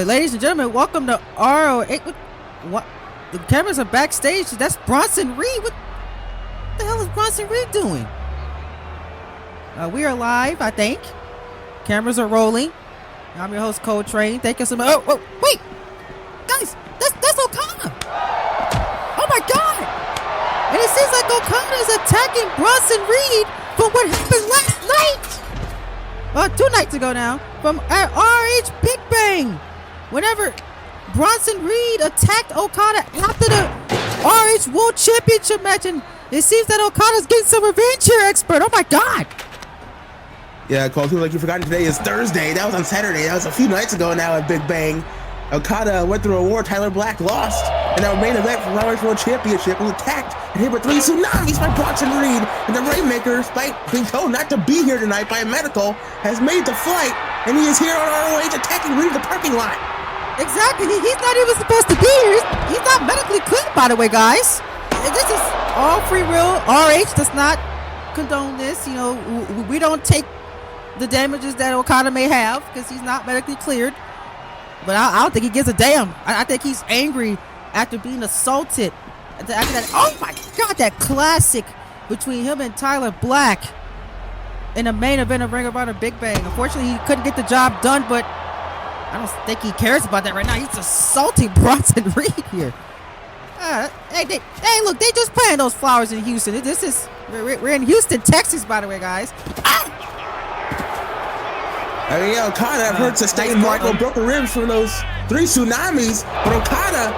Ladies and gentlemen, welcome to ROH. What? The cameras are backstage. That's Bronson Reed. What the hell is Bronson Reed doing? We are live, I think. Cameras are rolling. I'm your host, Coletrain. Thank you so much. Oh, wait. Guys, that's Okada. Oh, my God. And it seems like Okada is attacking Bronson Reed for what happened last night. 2 nights ago now. From ROH Big Bang. Whenever Bronson Reed attacked Okada after the ROH World Championship match, and it seems that Okada's getting some revenge here, expert. Oh my God! Yeah, Cole, seems like you forgot today is Thursday. That was on Saturday. That was a few nights ago now at Big Bang. Okada went through a war. Tyler Black lost, and our main event for ROH World Championship was attacked and hit with 3 tsunamis by Bronson Reed. And the Rainmaker, despite being told not to be here tonight by a medical, has made the flight, and he is here on ROH attacking Reed in the parking lot. Exactly. He's not even supposed to be here. He's not medically cleared, by the way, guys. This is all free will. RH does not condone this. You know, we don't take the damages that Okada may have because he's not medically cleared. But I don't think he gives a damn. I think he's angry after being assaulted. After that, oh my God, that classic between him and Tyler Black in the main event of Ring of Honor Big Bang. Unfortunately, he couldn't get the job done, but I don't think he cares about that right now. He's assaulting Bronson Reed here. Hey, look, they just planted those flowers in Houston. We're in Houston, Texas, by the way, guys. I mean, Okada, I've heard sustained Marco broken ribs from those 3 tsunamis, but Okada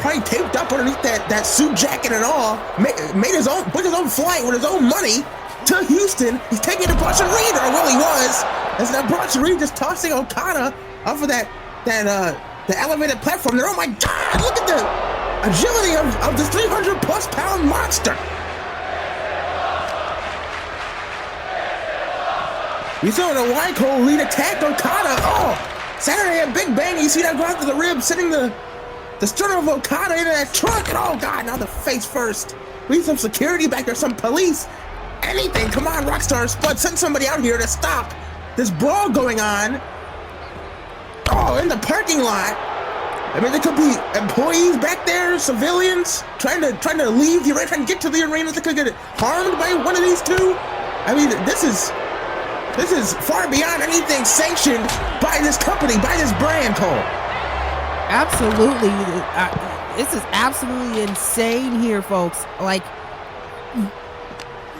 probably taped up underneath that suit jacket and all, booked his own flight with his own money to Houston. He's taking it to Bronson Reed, or well, he was. As that Bronson Reed just tossing Okada off of the elevated platform there. Oh my God, look at the agility of this 300+ pound monster. You saw the why Cole lead attacked Okada. Oh, Saturday at Big Bang, you see that go after the rib, sending the sternum of Okada into that trunk. And oh God, now the face first. We need some security back there, some police. Anything, come on, Rockstar Spud, send somebody out here to stop this brawl going on. Oh, in the parking lot. I mean, there could be employees back there, civilians trying to leave the arena, trying to get to the arena. They could get harmed by one of these two. I mean, this is far beyond anything sanctioned by this company, by this brand, Cole. Absolutely, this is absolutely insane here, folks. Like,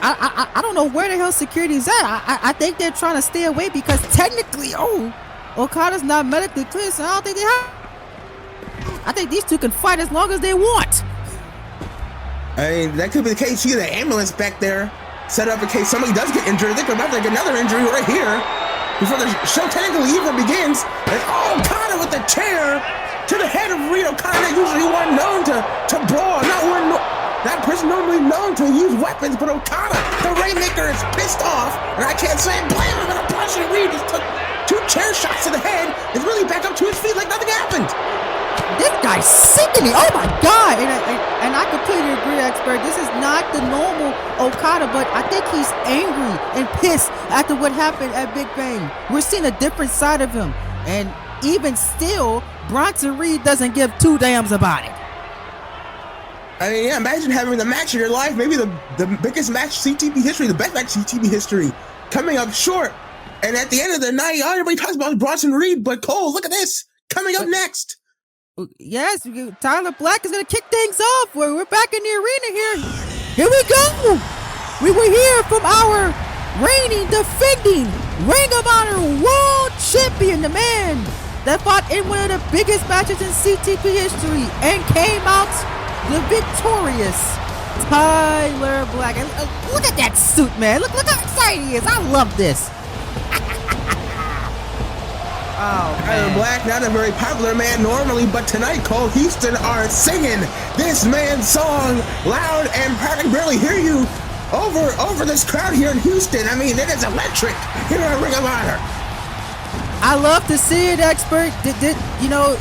I don't know where the hell security's at. I think they're trying to stay away because technically, Okada's not medically clear, so I don't think they have. I think these two can fight as long as they want. I mean, that could be the case. You get an ambulance back there set up in case somebody does get injured. I think we're about to get another injury right here before the show technically even begins. And Okada with the chair to the head of Reed. Okada, usually one known to brawl, not person normally known to use weapons, but Okada, the Rainmaker, is pissed off, and I can't say blame him. And Bronson Reed just took 2 chair shots to the head, is really back up to his feet like nothing happened. This guy's sickening. Oh my God. And I completely agree, expert. This is not the normal Okada, but I think he's angry and pissed after what happened at Big Bang. We're seeing a different side of him. And even still, Bronson Reed doesn't give 2 damns about it. I mean, yeah, imagine having the match of your life, maybe the biggest match CTB history, the best match CTB history, coming up short. And at the end of the night, everybody talks about Bronson Reed, but Cole, look at this, coming up next. Yes, Tyler Black is going to kick things off. We're back in the arena here. Here we go. We were here from our reigning, defending Ring of Honor World Champion, the man that fought in one of the biggest matches in CTP history and came out the victorious Tyler Black. And look at that suit, man. Look how excited he is. I love this. Tyler Black, not a very popular man normally, but tonight, Cole, Houston are singing this man's song loud and proud. I can barely hear you over this crowd here in Houston. I mean, it is electric here at Ring of Honor. I love to see it, expert. You know,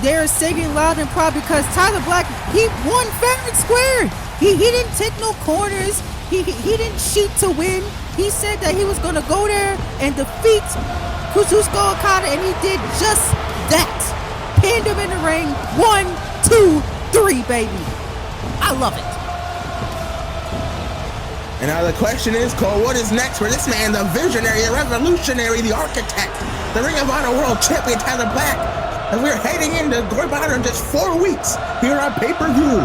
they're singing loud and proud because Tyler Black, he won fair and square. He didn't take no corners. He didn't cheat to win. He said that he was going to go there and defeat Kazuchika Okada, and he did just that. Pinned him in the ring. 1, 2, 3, baby. I love it. And now the question is, Cole, what is next for this man, the visionary, the revolutionary, the architect, the Ring of Honor World Champion, Tyler Black? And we're heading into Ring of Honor in just 4 weeks here on pay-per-view.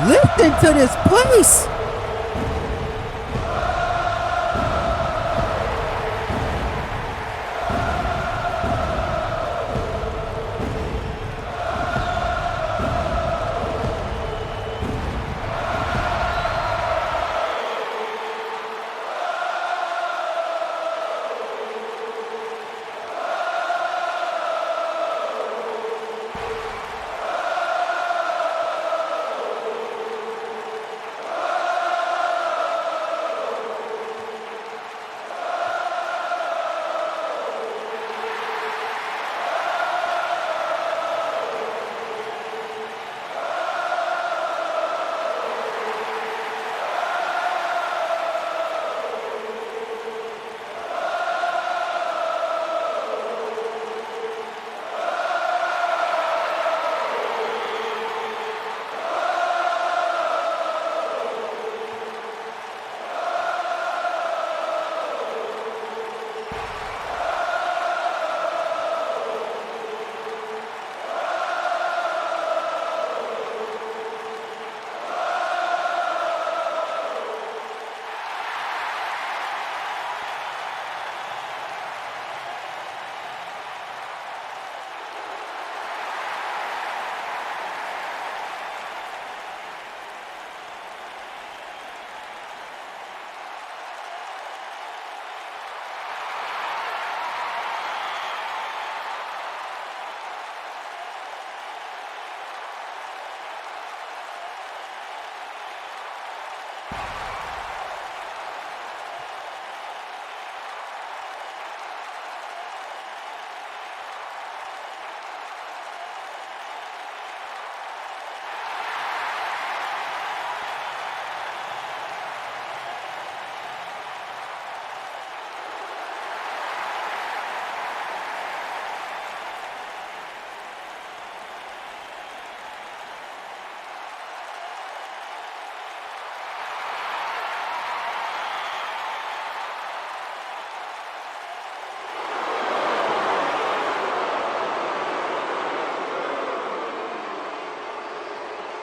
Lift into this place.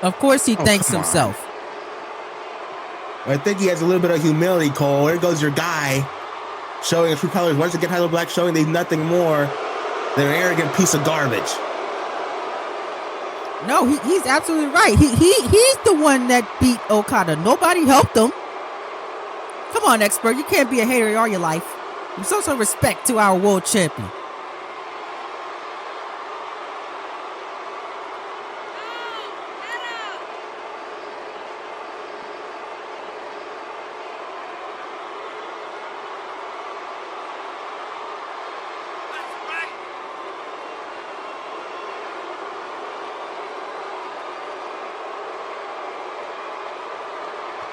Of course he thanks himself. I think he has a little bit of humility, Cole. There goes your guy, showing his true colors. Once again, Tyler Black showing he's nothing more than an arrogant piece of garbage. No, he's absolutely right. He's the one that beat Okada. Nobody helped him. Come on, expert. You can't be a hater all your life. Show some respect to our world champion.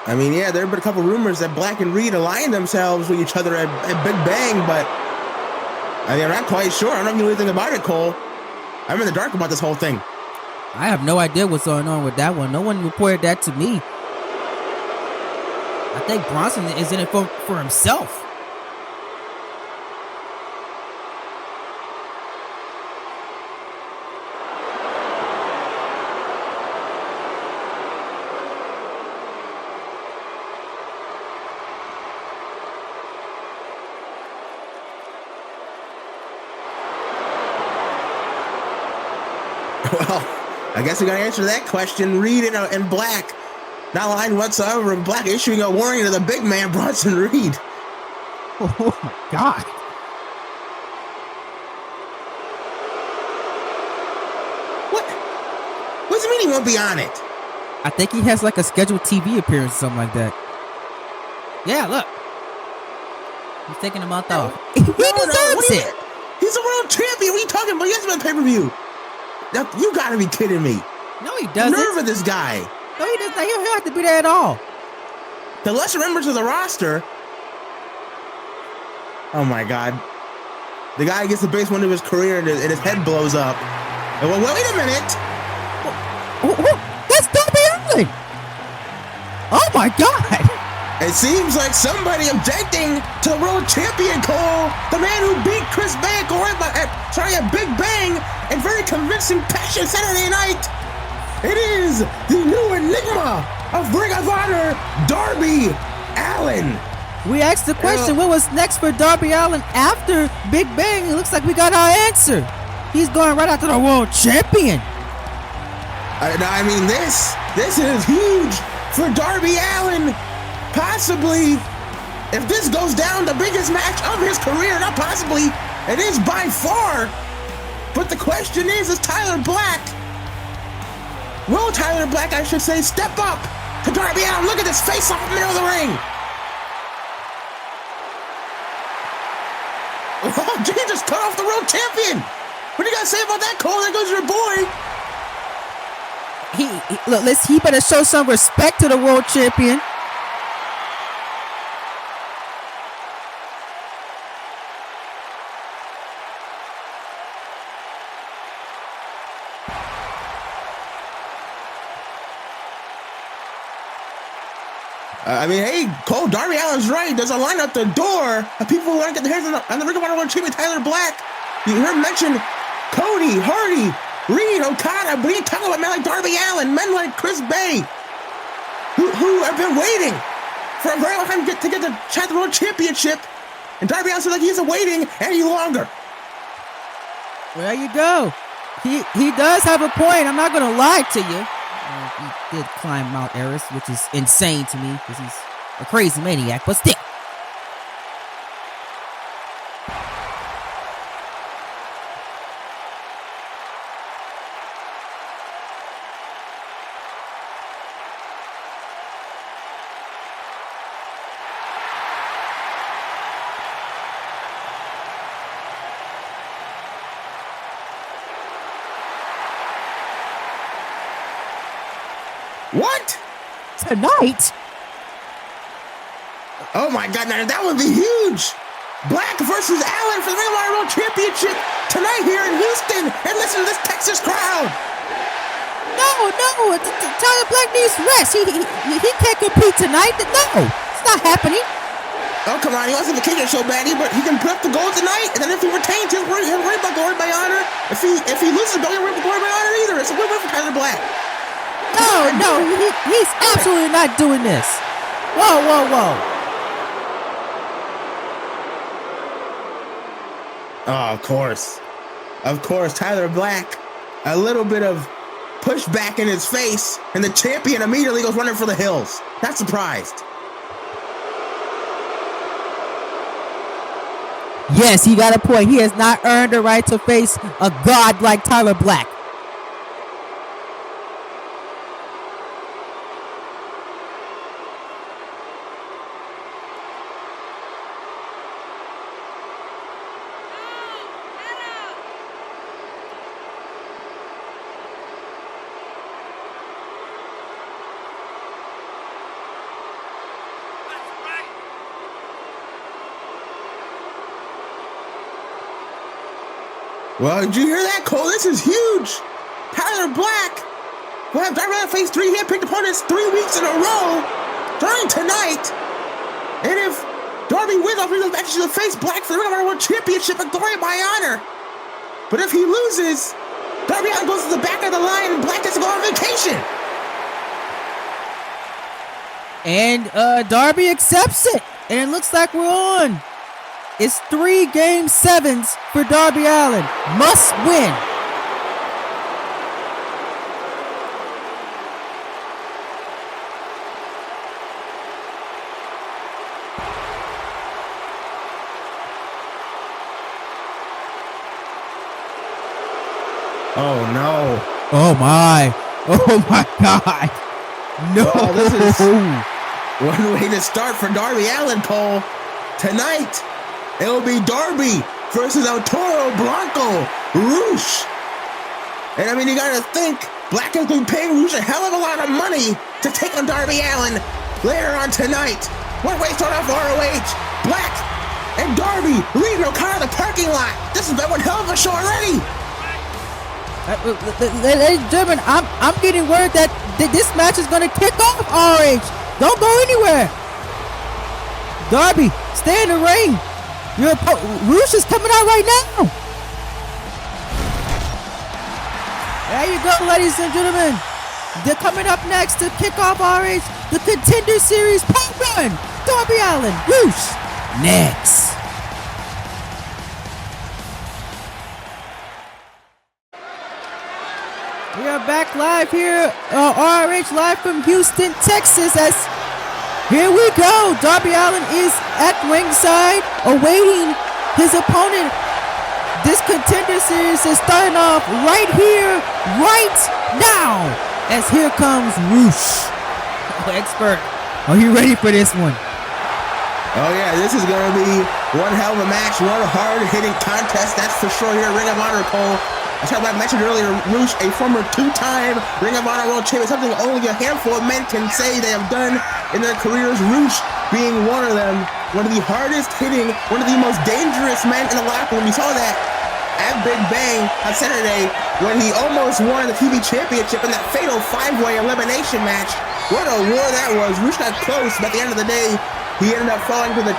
I mean, yeah, there have been a couple rumors that Black and Reed aligned themselves with each other at Big Bang, but I mean, I'm not quite sure. I don't know anything about it, Cole. I'm in the dark about this whole thing. I have no idea what's going on with that one. No one reported that to me. I think Bronson is in it for himself. Well, I guess we got to answer that question. Reed and Black not aligned whatsoever. Black issuing a warning to the big man, Bronson Reed. Oh, my God. What does it mean he won't be on it? I think he has like a scheduled TV appearance or something like that. Yeah, look. He's taking a month off. He deserves it. He's a world champion. What are you talking about? He hasn't been pay-per-view. Now, you gotta be kidding me. No, he doesn't. The nerve of this guy. No, he doesn't. He don't have to be there at all. The lesser members of the roster. Oh my God. The guy gets the biggest win of his career and his head blows up. And well, wait a minute. That's Darby Allin. Oh my God. It seems like somebody objecting to the world champion, Cole. The man who beat Kris Statlander at Big Bang in very convincing fashion Saturday night. It is the new enigma of Ring of Honor, Darby Allin. We asked the question, what was next for Darby Allin after Big Bang? It looks like we got our answer. He's going right after the world champion. I mean, this is huge for Darby Allin. Possibly, if this goes down, the biggest match of his career. Not possibly, it is by far. But the question is Tyler Black, will Tyler Black, I should say, step up to Darby Allin? Look at this face off in the middle of the ring. Oh, he just cut off the world champion. What do you got to say about that, Cole? There goes your boy. He better show some respect to the world champion. I mean, hey, Cole, Darby Allin's right. There's a line out the door of people who want to get their hands on the Ring of Honor World Champion, Tyler Black. You heard him mention Cody, Hardy, Reed, Okada, but he ain't talking about men like Darby Allin, men like Chris Bay, who have been waiting for a very long time to get the Chat World Championship. And Darby Allin said like he isn't waiting any longer. Well, there you go. He does have a point. I'm not going to lie to you. He did climb Mount Everest, which is insane to me because he's a crazy maniac, but still. What? Tonight? Oh my God, now that would be huge. Black versus Allin for the Ring of Honor World Championship tonight here in Houston. And listen to this Texas crowd. No. Tyler Black needs rest. He can't compete tonight. No, it's not happening. Oh, come on. He wants a vacation so badly, but he can put up the gold tonight. And then if he retains, he'll worry about glory by honor. If he loses, don't worry about glory by honor either. It's a win-win for Tyler Black. No, he's absolutely not doing this. Whoa. Oh, of course, Tyler Black, a little bit of pushback in his face, and the champion immediately goes running for the hills. Not surprised. Yes, he got a point. He has not earned the right to face a god like Tyler Black. Well, did you hear that, Cole? This is huge. Tyler Black will have Darby Allin face 3 hand-picked opponents 3 weeks in a row during tonight. And if Darby wins all 3 of those matches, he'll face Black for the Ring of Honor World Championship and glory by honor. But if he loses, Darby Allin goes to the back of the line and Black gets to go on vacation. And Darby accepts it. And it looks like we're on. It's 3 Game 7s for Darby Allin. Must win. Oh, no. Oh, my God. No. Well, this is one way to start for Darby Allin, Cole. Tonight, it will be Darby versus El Toro Blanco, Roosh. And I mean, you gotta think, Black has been paying Roosh a hell of a lot of money to take on Darby Allin later on tonight. One way start off ROH, Black and Darby Darby leading Okada the parking lot. This has been one hell of a show already. Ladies and gentlemen, I'm getting word that this match is going to kick off ROH. Don't go anywhere. Darby, stay in the ring. Roosh is coming out right now. There you go, ladies and gentlemen. They're coming up next to kick off ROH, the Contender Series Part 1. Darby Allin, Roosh, next. We are back live here, ROH live from Houston, Texas. As here we go. Darby Allin is at ringside awaiting his opponent. This Contender Series is starting off right here, right now. As here comes Roosh. Expert, are you ready for this one? Oh yeah, this is going to be one hell of a match, one hard-hitting contest, that's for sure here at Ring of Honor, Cole. As I mentioned earlier, Roosh, a former two-time Ring of Honor World Champion, something only a handful of men can say they have done in their careers. Roosh being one of them, one of the hardest hitting, one of the most dangerous men in the locker room. We saw that at Big Bang on Saturday when he almost won the TV championship in that fatal five-way elimination match. What a war that was. Roosh got close, but at the end of the day, he ended up falling to the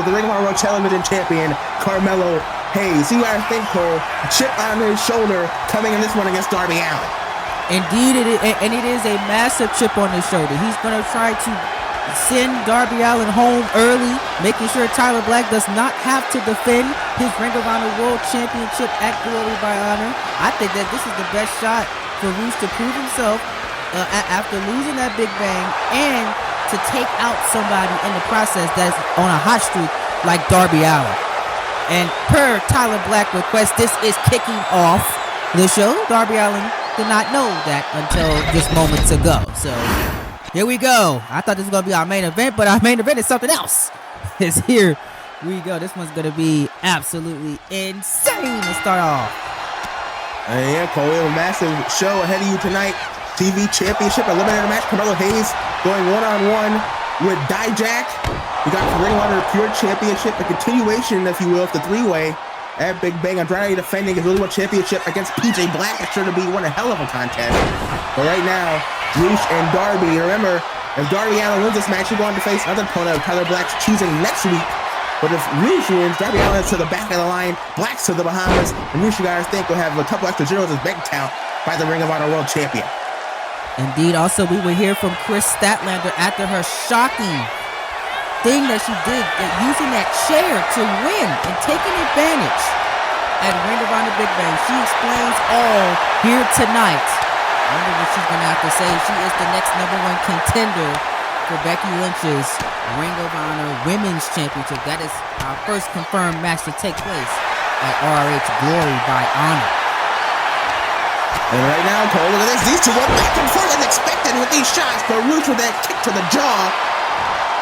Ring of Honor World Television Champion, Carmelo Hayes. You gotta think, Cole, chip on his shoulder coming in this one against Darby Allin. Indeed, it is a massive chip on his shoulder. He's gonna try to send Darby Allin home early, making sure Tyler Black does not have to defend his Ring of Honor World Championship at Glory by Honor. I think that this is the best shot for Roosh to prove himself after losing that Big Bang and to take out somebody in the process that's on a hot streak like Darby Allin. And per Tyler Black request, this is kicking off the show. Darby Allin did not know that until just moments ago. So here we go. I thought this was going to be our main event, but our main event is something else. It's here we go. This one's going to be absolutely insane to start off. Yeah, Cole, we have a massive show ahead of you tonight. TV Championship Eliminator match. Carmelo Hayes going one-on-one with Dijak. We got the Ring of Honor Pure Championship, a continuation, if you will, of the three-way at Big Bang. Andrade defending his World Championship against PJ Black. It's sure to be one hell of a contest. But right now, Roosh and Darby. Remember, if Darby Allin wins this match, he'll go on to face another opponent of Tyler Black's choosing next week. But if Roosh wins, Darby Allin's to the back of the line, Black's to the Bahamas, and Roosh, you guys think, will have a couple extra zeros in his bank account by the Ring of Honor World Champion. Indeed, also we will hear from Kris Statlander after her shocking thing that she did, using that chair to win and taking advantage at Ring of Honor Big Bang. She explains all here tonight. I wonder what she's going to have to say. She is the next #1 contender for Becky Lynch's Ring of Honor Women's Championship. That is our first confirmed match to take place at ROH Glory by Honor. And right now, Cole, look at this. These two went back and forth as expected with these shots, but Roosh with that kick to the jaw.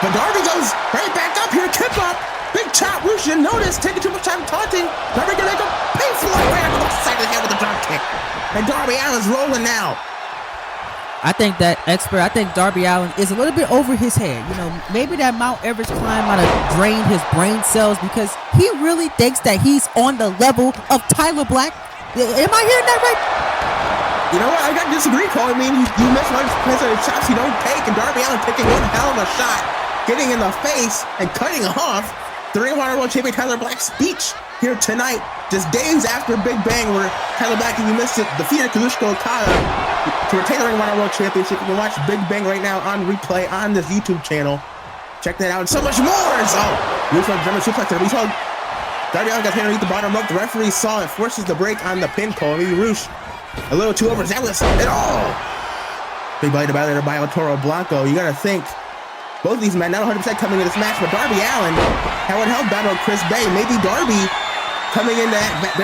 But Darby goes right back up here, kip up. Big chop. Roosh didn't notice, taking too much time taunting. Darby gonna go pay for it right across the side of the head with a drop kick. And Darby Allin's rolling now. I think Darby Allin is a little bit over his head. You know, maybe that Mount Everest climb might have drained his brain cells because he really thinks that he's on the level of Tyler Black. Am I hearing that right? You know what? I got to disagree, Cole. I mean, you miss 100% of the shots you don't take, and Darby Allin taking one hell of a shot, getting in the face and cutting off the Ring of Honor World Champion Tyler Black's speech here tonight, just days after Big Bang, where Tyler Black, if you missed it, defeated Kazuchika Okada to retain the Ring of Honor World Championship. You can watch Big Bang right now on replay on this YouTube channel. Check that out and so much more. So, we saw German suplex. We saw Darby Allin got hit underneath the bottom rope. The referee saw it, forces the break on the pin, Cole. Maybe Roosh a little too overzealous at all. Big body to battle by Toro Blanco. You gotta think, both of these men, not 100% coming into this match, but Darby Allin, how it helped battle Chris Bay. Maybe Darby coming into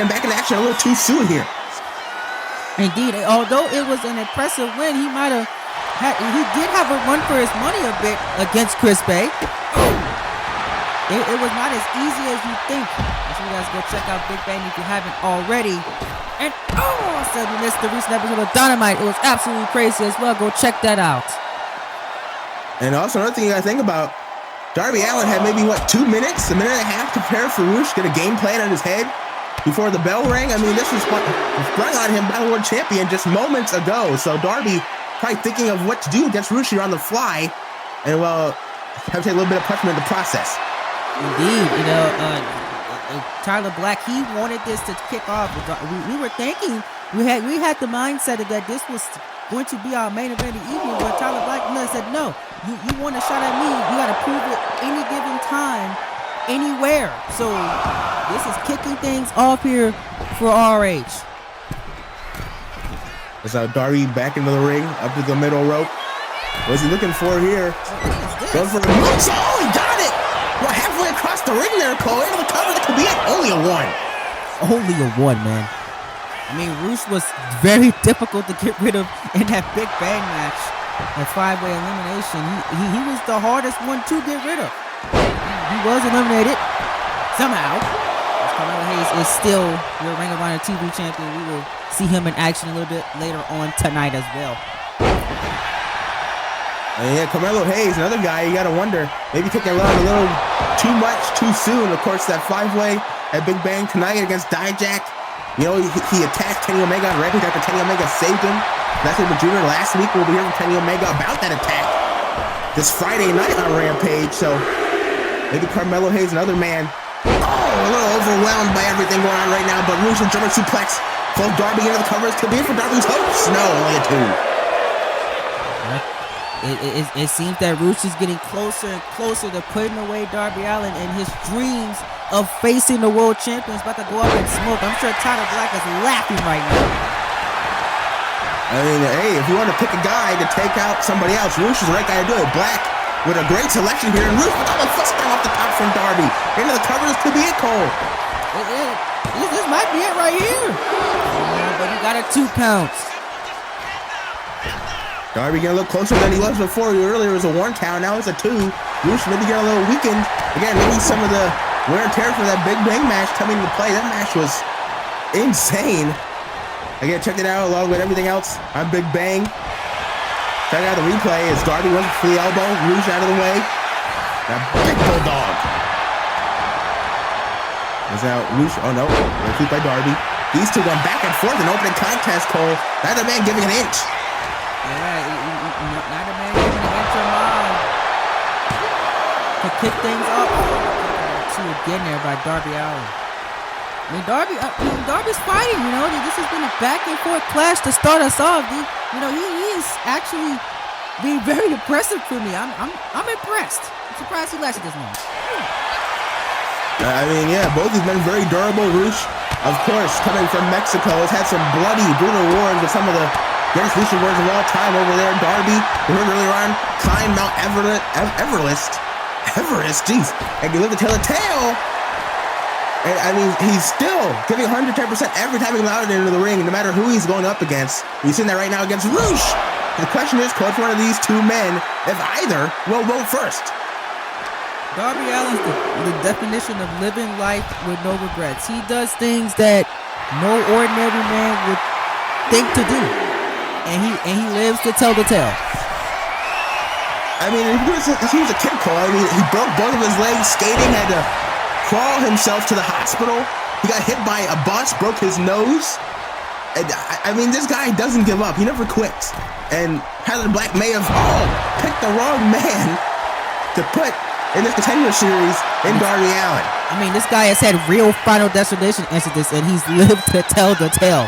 back in action a little too soon here. Indeed, although it was an impressive win, he did have a run for his money a bit against Chris Bay. It was not as easy as you think. So you guys go check out Big Bang if you haven't already. And I said we missed the recent episode of Dynamite. It was absolutely crazy as well. Go check that out. And also another thing you gotta think about, Darby Allin had maybe, what, 2 minutes, a minute and a half to prepare for Roosh, get a game plan on his head before the bell rang. I mean, this was what was sprung on him by the world champion just moments ago. So Darby probably thinking of what to do against Roosh here on the fly, and well, have to take a little bit of punishment in the process. Indeed, Tyler Black, he wanted this to kick off. We were thinking, we had the mindset that this was going to be our main event of the evening, but Tyler Black said, no, you want a shot at me, you got to prove it any given time, anywhere. So this is kicking things off here for ROH. That's Darby back into the ring, up to the middle rope. What's he looking for here? Going for a moonsault. Oh, he got it! Well, halfway across the ring there, Cole. Into the cover, that could be it. Only a 1. Only a 1, man. I mean, Roosh was very difficult to get rid of in that Big Bang match, that 5-way elimination. He was the hardest one to get rid of. He was eliminated somehow. Carmelo Hayes is still your Ring of Honor TV champion. We will see him in action a little bit later on tonight as well. Yeah, Carmelo Hayes, another guy, you got to wonder, maybe taking a little too much too soon. Of course, that 5-way at Big Bang tonight against Dijak. You know, he attacked Kenny Omega on Rampage after Kenny Omega saved him. That's what Jr. last week. We'll be hearing from Kenny Omega about that attack this Friday night on Rampage. So maybe Carmelo Hayes, another man. Oh, a little overwhelmed by everything going on right now. But Roosh with German suplex. Close Darby into the covers. Could be it for Darby's hopes. No, only a 2. It seems that Roosh is getting closer and closer to putting away Darby Allin, and his dreams of facing the world champion is about to go up in smoke. I'm sure Tyler Black is laughing right now. I mean, hey, if you want to pick a guy to take out somebody else, Roosh is the right guy to do it. Black with a great selection here, and Roosh with all the foot slam off the top from Darby. Into the covers, could be it, Cole. This might be it right here. But he got a 2 counts. Darby getting a little closer than he was before. Earlier it was a 1 count, now it's a 2. Roosh maybe getting a little weakened. Again, maybe some of the wear and tear from that Big Bang match coming into play. That match was insane. Again, check it out along with everything else on Big Bang. Check out the replay as Darby went for the elbow. Roosh out of the way. That big bulldog. Is now Roosh. Oh no, refereed by Darby. These two went back and forth in opening contest, Cole. Neither man giving an inch. Yeah, neither man giving an inch or mile to kick things up. 2 again there by Darby Allin. I mean, Darby's fighting, you know. This has been a back and forth clash to start us off. He is actually being very impressive for me. I'm impressed. I'm surprised he lasted this long. I mean, yeah, both these men very durable. Roosh, of course, coming from Mexico, has had some bloody, brutal wars with some of the greatest lucha wars of all time over there. Darby, we heard earlier on, climbed Mount Everest, jeez, and he lived to tell a tale. And I mean, he's still giving 110% every time he goes out into the ring, no matter who he's going up against. He's sitting there right now against Roosh. The question is, coach, one of these 2 men, if either, will vote first. Darby Allin's the definition of living life with no regrets. He does things that no ordinary man would think to do, and he lives to tell the tale. I mean, he was a kid, Cole. I mean, he broke both of his legs skating, had to crawl himself to the hospital. He got hit by a bus, broke his nose. And I mean, this guy doesn't give up. He never quits. And Tyler Black may have picked the wrong man to put in this contender series in Darby Allin. I mean, this guy has had real Final Destination incidents, and he's lived to tell the tale.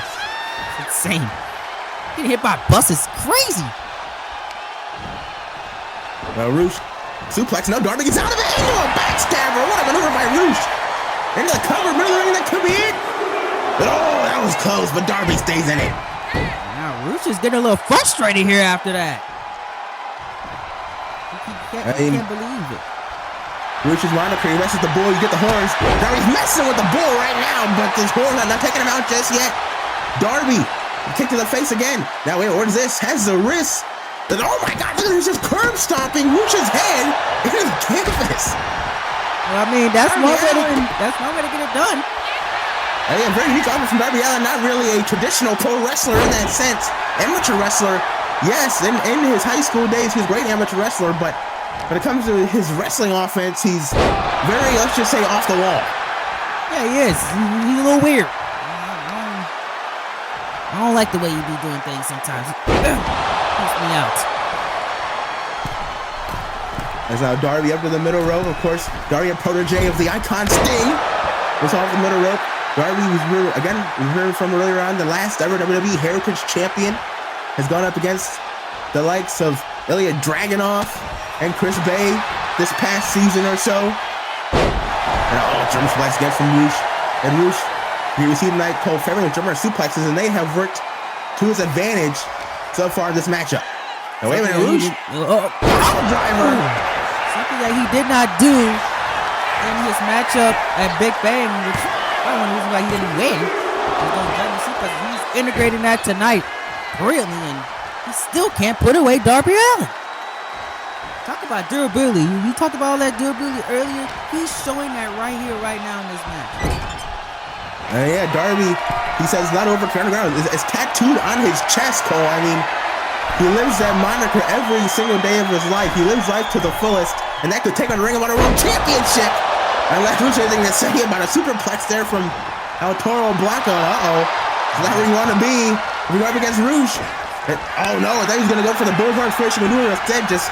It's insane. Getting hit by a bus is crazy. Well, Roosh, suplex. No, Darby gets out of it into a backstabber. What a maneuver by Roosh. Into the cover, middle of the ring, that could be it. But that was close, but Darby stays in it. Now, Roosh is getting a little frustrated here after that. He can't believe it. Roosh is wound up here. He messes with the bull. You get the horns. Darby's messing with the bull right now, but this horns are not taking him out just yet. Darby, kick to the face again. Now, wait, what is this? Has the wrist. And, oh my God, look at this, just curb stomping Roosh's head into the canvas. Well, I mean, that's one way to get it done. Again, very unique offense from Darby Allin. Not really a traditional pro wrestler in that sense. Amateur wrestler, yes, in his high school days, he was a great amateur wrestler, but when it comes to his wrestling offense, he's very, let's just say, off the wall. Yeah, he is. He's a little weird. I don't like the way he be doing things sometimes. Keeps me out. As now Darby up to the middle rope. Of course, Darby, a protege of the Icon Sting, was off the middle rope. Darby was again, we heard from earlier on, the last ever WWE Heritage Champion, has gone up against the likes of Ilya Dragunov and Chris Bay this past season or so. And German suplex again from Roosh. And Roosh, he received tonight Cole favoring with German suplexes, and they have worked to his advantage so far in this matchup. Now wait a minute, Roosh. Power driver. Something that he did not do in his matchup at Big Bang, which I don't know the reason why he didn't win. He's integrating that tonight brilliantly, and he still can't put away Darby Allin. Talk about durability. We talked about all that durability earlier. He's showing that right here, right now in this match. Yeah, Darby, he says not over to underground. It's tattooed on his chest, Cole. I mean, he lives that moniker every single day of his life. He lives life to the fullest, and that could take on the Ring of Honor World Championship. Unless Roosh anything to say about a superplex there from El Toro Blanco. Is that where you want to be? We go up against Roosh. Oh no, I thought he was going to go for the Boulevard finishing maneuver. Instead, just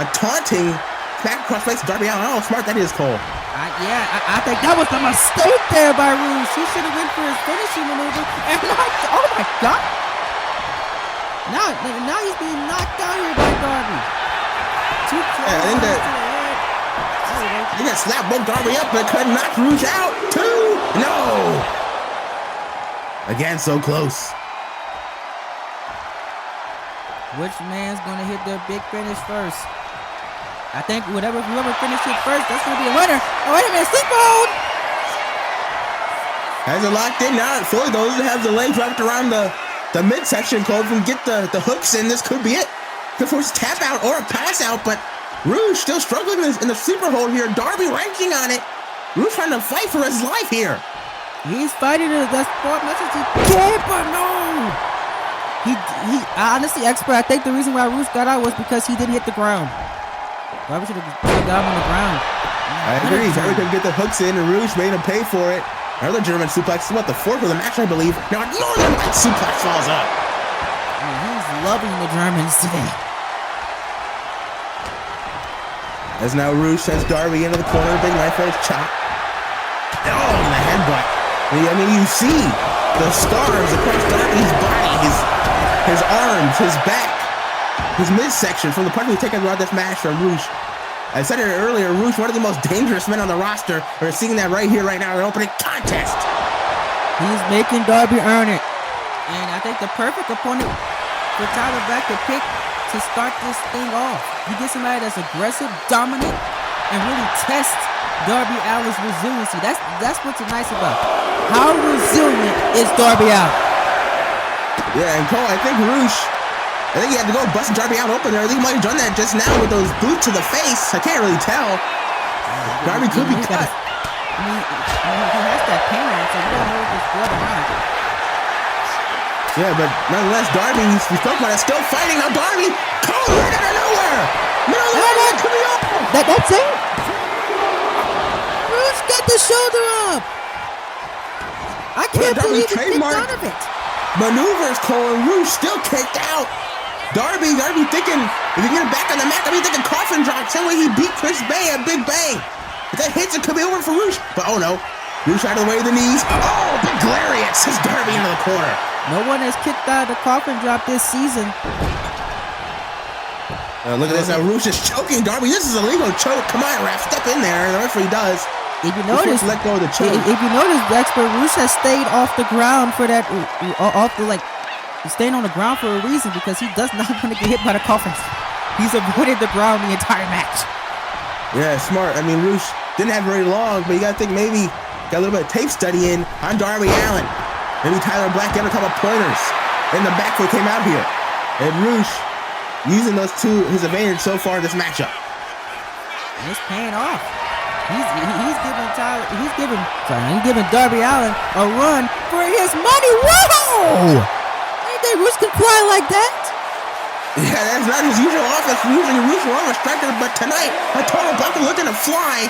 a taunting back across face of Darby Allin. Oh, smart that is, Cole. I think that was a mistake there by Roosh. He should have went for his finishing maneuver. And oh my God. Now he's being knocked out here by Darby. I think that slapped both Darby up, but could knock Roosh out. 2. No. Again, so close. Which man's gonna hit their big finish first? I think whoever finishes first, that's gonna be a winner. Oh, wait a minute, sleeper hold. Has it locked in now. Fully those that have the legs wrapped around the midsection, Cole, can get the hooks in. This could be it. Could force a tap out or a pass out, but Roosh still struggling in the sleeper hold here. Darby ranking on it. Roosh trying to fight for his life here. He's fighting it. That's far much as he can, but no. He honestly, expert, I think the reason why Roosh got out was because he didn't hit the ground. Darby should have got him on the ground. I agree. Darby couldn't get the hooks in, and Roosh made him pay for it. Another German suplex. About the 4th of the match, I believe. Now a Northern Light suplex falls up. He's loving the Germans today. As now Roosh sends Darby into the corner, big knife edge chop. Oh, and the headbutt. I mean, you see the scars across Darby's body, his arms, his back, his midsection from the punch we've taken throughout this match from Roosh. I said it earlier, Roosh, one of the most dangerous men on the roster. We're seeing that right here, right now, in the opening contest. He's making Darby earn it. And I think the perfect opponent for Tyler Black to pick to start this thing off. You get somebody that's aggressive, dominant, and really test Darby Allin's resiliency. That's what's nice about it. How resilient is Darby Allin? Yeah, and Cole, I think Roosh, he had to go bust Darby Allin open there. I think he might have done that just now with those boots to the face. I can't really tell. Darby could be cut. He has that pain on it, so we don't know if it's blood or not. Yeah, but nonetheless, Darby, we spoke about it, still fighting. Now Darby, Cole right out of nowhere. Middle of the ring, could be over. That's it. Roosh got the shoulder up. I can't believe he picked out of it. Maneuvers, Cole, and Roosh still kicked out. Darby thinking, if he get him back on the mat, Darby thinking coffin drop. Same way he beat Chris Bay at Big Bang. If that hits, it could be over for Roosh. But oh no, Roosh out of the way of the knees. Oh, big lariat sends Darby into the corner. No one has kicked out of the coffin drop this season. Look at this now, Roosh is choking Darby. This is a legal choke. Come on, ref, step in there. And the referee does. If you notice, let go of the choke. If you notice, expert, Roosh has stayed off the ground for that, he's staying on the ground for a reason, because he does not want to get hit by the coffin. He's avoided the ground the entire match. Yeah, smart. I mean, Roosh didn't have very long, but you got to think maybe got a little bit of tape study in on Darby Allin. Maybe Tyler Black got a couple pointers in the back when he came out here. And Roosh using those to his advantage so far in this matchup. And it's paying off. He's giving Darby Allin a run for his money. Whoa! Ain't they Roosh can cry like that? Yeah, that's not his usual offense. Usually Roosh will run a striker, but tonight, a total bucket looking to fly,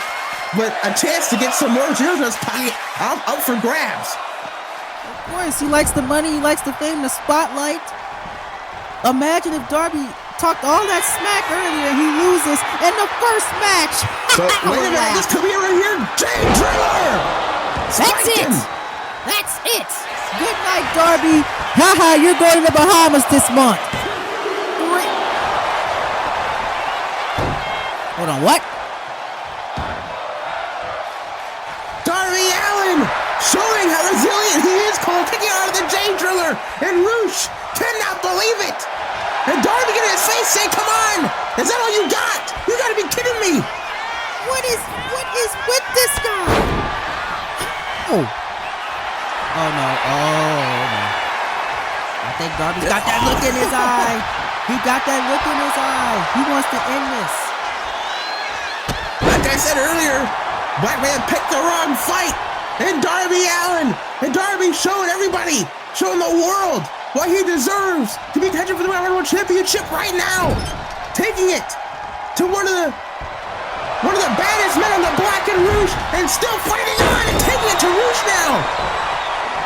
but a chance to get some more zeros in his pocket up for grabs. Of course, he likes the money, he likes the fame, the spotlight. Imagine if Darby talked all that smack earlier and he loses in the first match. But wait a minute, this could be right here. Jay Driller! That's it! That's it! Good night, Darby. Haha, you're going to the Bahamas this month. Hold on, what? Darby Allin showing how resilient he is, Cole, kicking out of the Jay Driller, and Roosh cannot believe it. And Darby getting his face saying, come on, is that all you got? You gotta be kidding me. What is with this guy? Oh. Oh no, I think Darby's got that look in his eye. He got that look in his eye. He wants to end this. Like I said earlier, Black Man picked the wrong fight. And Darby Allin, and Darby showing everybody, showing the world what he deserves to be contending for the World Championship right now. Taking it to one of the baddest men on the block in Rouge, and still fighting on and taking it to Rouge now.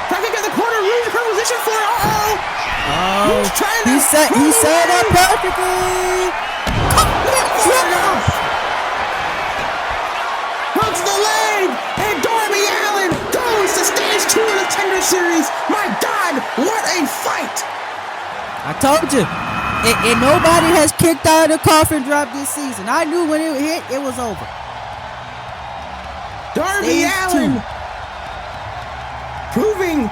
Trying to get the corner, Rouge in position for it. Oh, he set up perfectly. Hooks the leg, and Darby Allin goes to stage 2 of the Tender Series. My God, what a fight! I told you, and nobody has kicked out of the coffin drop this season. I knew when it hit, it was over. Darby Allin proving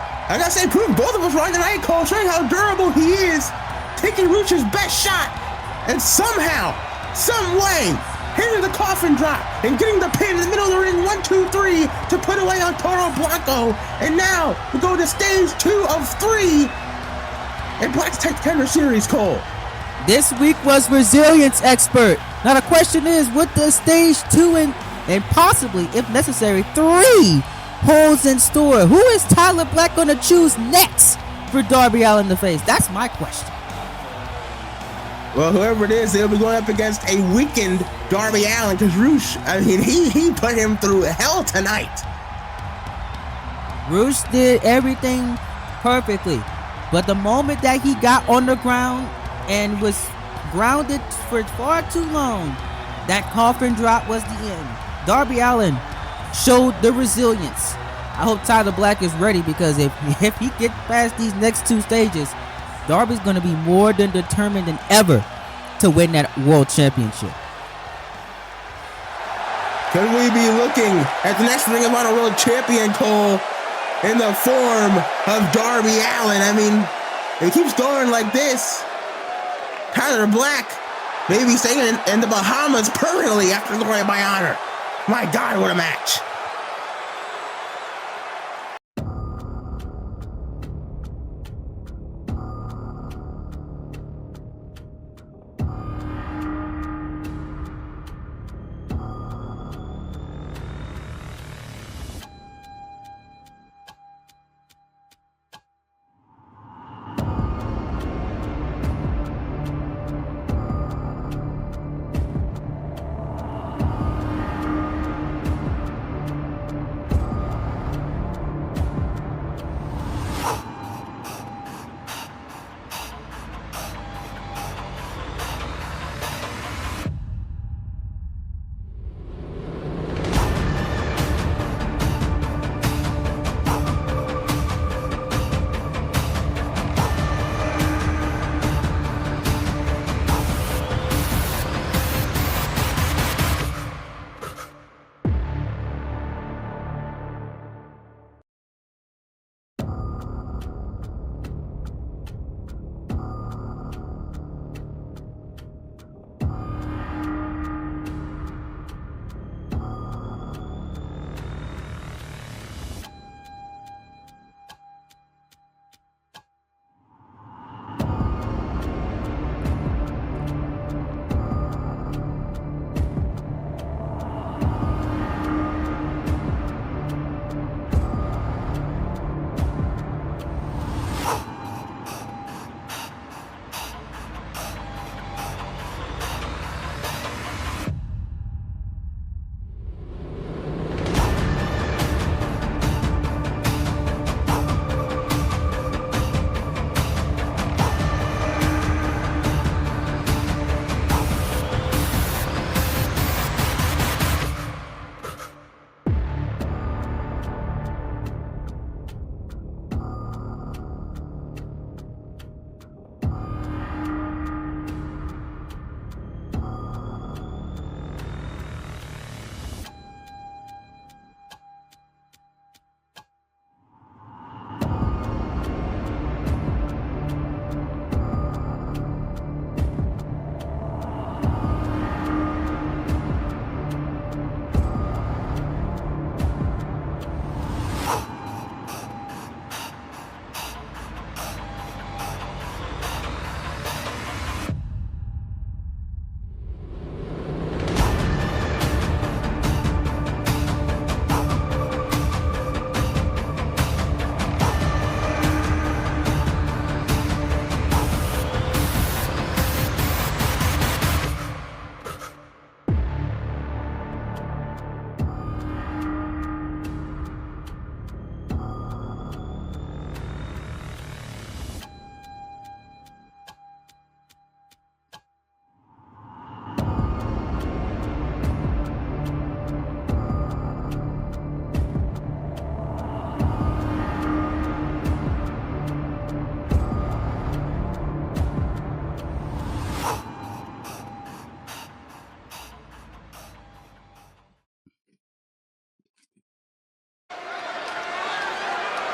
both of us wrong tonight, Cole, showing how durable he is, taking Rouge's best shot, and somehow, some way, hitting the coffin drop and getting the pin in the middle of the ring, 1, 2, 3, to put away on Toro Blanco. And now we go to stage 2 of 3 in Black's Tender Series, Cole. This week was resilience expert. Now the question is, what does stage 2 and possibly, if necessary, 3 holds in store? Who is Tyler Black going to choose next for Darby Allin to face? That's my question. Well, whoever it is, they'll be going up against a weakened Darby Allin, because Rouge, I mean, he put him through hell tonight. Rouge did everything perfectly, but the moment that he got on the ground and was grounded for far too long, that coffin drop was the end. Darby Allin showed the resilience. I hope Tyler Black is ready, because if he gets past these next 2 stages, Darby's going to be more than determined than ever to win that world championship. Could we be looking at the next Ring of Honor World Champion, Cole, in the form of Darby Allin? I mean, if it keeps going like this, Tyler Black may be staying in the Bahamas permanently after the Ring of Honor. My God, what a match.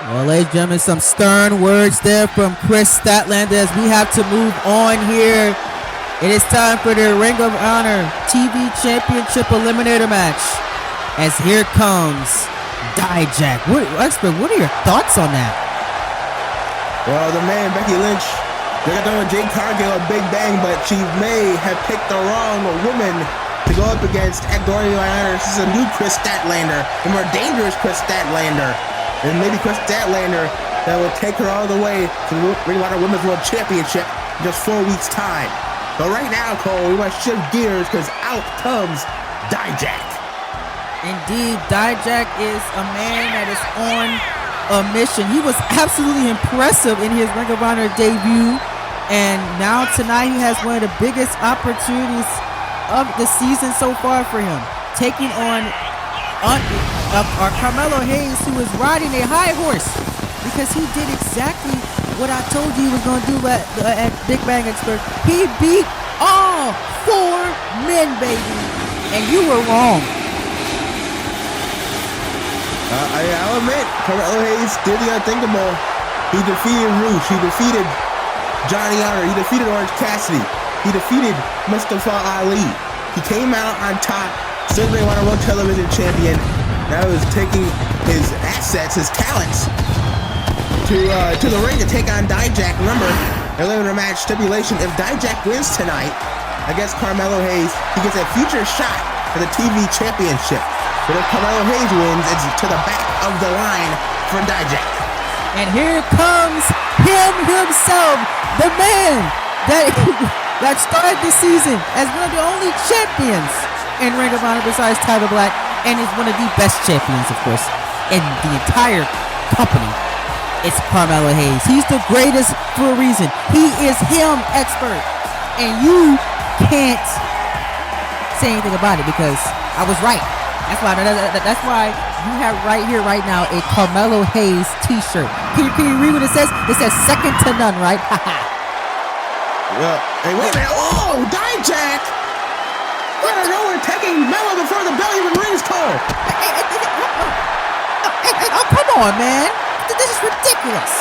Well, ladies and gentlemen, some stern words there from Kris Statlander as we have to move on here. It is time for the Ring of Honor TV Championship Eliminator match. As here comes Dijak. Expert, what are your thoughts on that? Well, the man, Becky Lynch, they got done with Jade Cargill at Big Bang, but she may have picked the wrong woman to go up against at Glory Honor. This is a new Kris Statlander, a more dangerous Kris Statlander. And maybe Kris Statlander that will take her all the way to the Ring of Honor Women's World Championship in just 4 weeks' time. But right now, Cole, we must shift gears because out comes Dijak. Indeed, Dijak is a man that is on a mission. He was absolutely impressive in his Ring of Honor debut. And now tonight he has one of the biggest opportunities of the season so far for him. Taking on our Carmelo Hayes, who is riding a high horse because he did exactly what I told you he was going to do at Big Bang Expert. He beat all 4 men, baby, and you were wrong. I'll admit, Carmelo Hayes did the unthinkable. He defeated Roosh. He defeated Johnny Honor. He defeated Orange Cassidy. He defeated Mustafa Ali. He came out on top, still Ring of Honor World Television Champion. Now he's taking his assets, his talents, to the ring to take on Dijak. Remember, eliminator match stipulation: if Dijak wins tonight against Carmelo Hayes, he gets a future shot for the TV championship. But if Carmelo Hayes wins, it's to the back of the line for Dijak. And here comes him himself, the man that started the season as one of the only champions in Ring of Honor besides Tyler Black, and is one of the best champions, of course, in the entire company. It's Carmelo Hayes. He's the greatest for a reason. He is him, Expert. And you can't say anything about it because I was right. That's why you have right here, right now, a Carmelo Hayes t-shirt. Can you read what it says? It says second to none, right? Yeah. Hey, wait a minute. Oh, Dijak! Out of nowhere, taking Melo before the bell even rings, Cole. Oh, come on, man. This is ridiculous.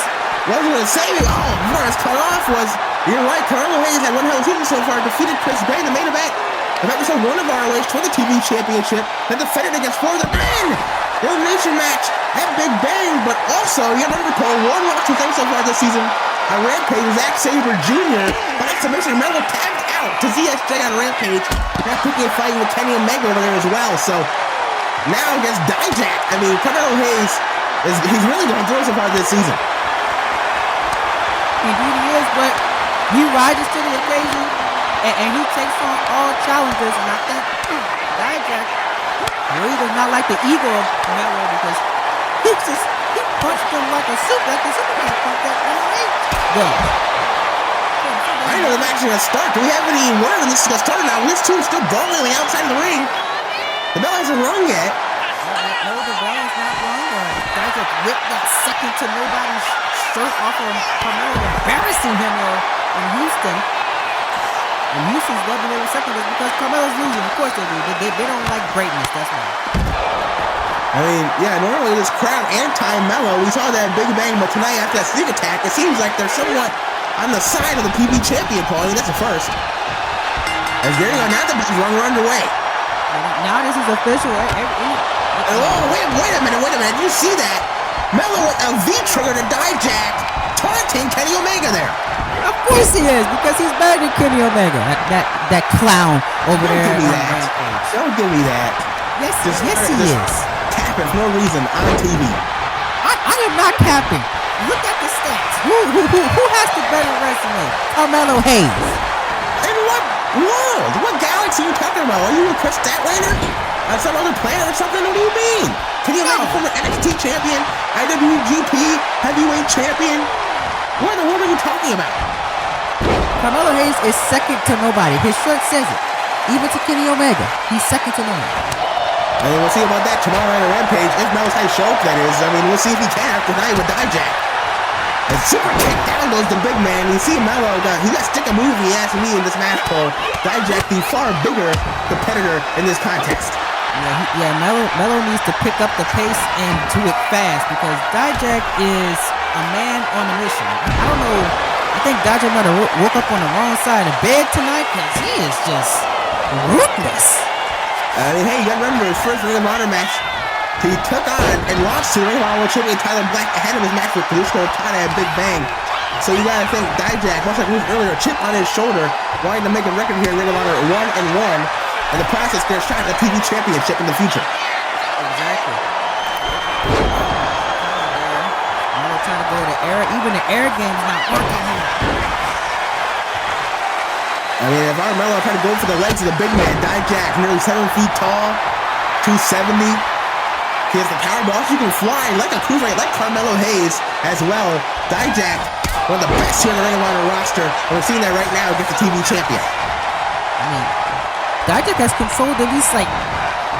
What I was going to say, before it's cut off was, you're right, Carmelo Hayes had one hell of a season so far, defeated Chris Bay in the main event of episode 1 of ROH for the TV championship, then defended against 4 of the men. The elimination match at Big Bang, but also, you remember Cole, one loss to them so far this season on Rampage, Zack Sabre Jr. By submission, Melo tapped out to ZSJ on Rampage. Now picking a fight with Kenny Omega over there as well. So now against Dijak, I mean, Carmelo Hayes, he's really going through so far this season. Indeed he is, but he rises to the occasion and he takes on all challengers. And I think Dijak really does not like the ego of Melo because he punched him like a Superman punch that I know the match is going to start. Do we have any word when this is going to start now? This two is still brawling on the outside of the ring. The bell hasn't rung yet. No, the bell is not rung. Dijak ripped that second to nobody's shirt off of Carmelo, embarrassing him in Houston. And Houston's loving every second is because Carmelo's losing. Of course they do. They don't like greatness. That's why. I mean, yeah, normally this crowd anti-Melo. We saw that Big Bang, but tonight after that sneak attack, it seems like they're somewhat on the side of the PB champion, Paul. I mean, that's a first. As they're now the match run underway. Now this is official. Wait a minute. Did you see that? Melo with a V-trigger to Dijak, taunting Kenny Omega there. Of course he is, because he's better than Kenny Omega. That clown over there. Don't give me that. Yes, he is. Capping for no reason on TV. I am not capping. Look at the stats. Who has the better resume? Carmelo Hayes. In what world? What galaxy are you talking about? Are you with Kris Statlander? On some other planet or something? What do you mean? Can you imagine former NXT champion, IWGP heavyweight champion? What in the world are you talking about? Carmelo Hayes is second to nobody. His shirt says it. Even to Kenny Omega, he's second to nobody. I mean, we'll see about that tomorrow night on Rampage. If Melo's high show up, that is. I mean, we'll see if he can after tonight with Dijak. And super kick down goes the big man. You see Melo, he got stick a move, he asked me in this match, Cole. Dijak, the far bigger competitor in this contest. Melo needs to pick up the pace and do it fast because Dijak is a man on a mission. I don't know. I think Dijak might have woke up on the wrong side of bed tonight because he is just ruthless. Hey, you gotta remember his first Ring of Honor match. He took on and lost to Ring of Honor World Champion Tyler Black ahead of his match with Kris Statlander at Big Bang. So you gotta think Dijak, much like we said earlier, chip on his shoulder, wanting to make a record here in Ring of Honor 1-1. In the process, get a shot at the TV championship in the future. Exactly. Melo trying to go to air. Even the air game's not working here. I mean, if I remember, I'm trying to go for the legs of the big man, Dijak, nearly 7 feet tall, 270. He has the power, but also you can fly like a cruiserweight, like Carmelo Hayes as well. Dijak, one of the best here in the Ring of Honor roster, and we're seeing that right now against the TV champion. I mean, Dijak has controlled at least like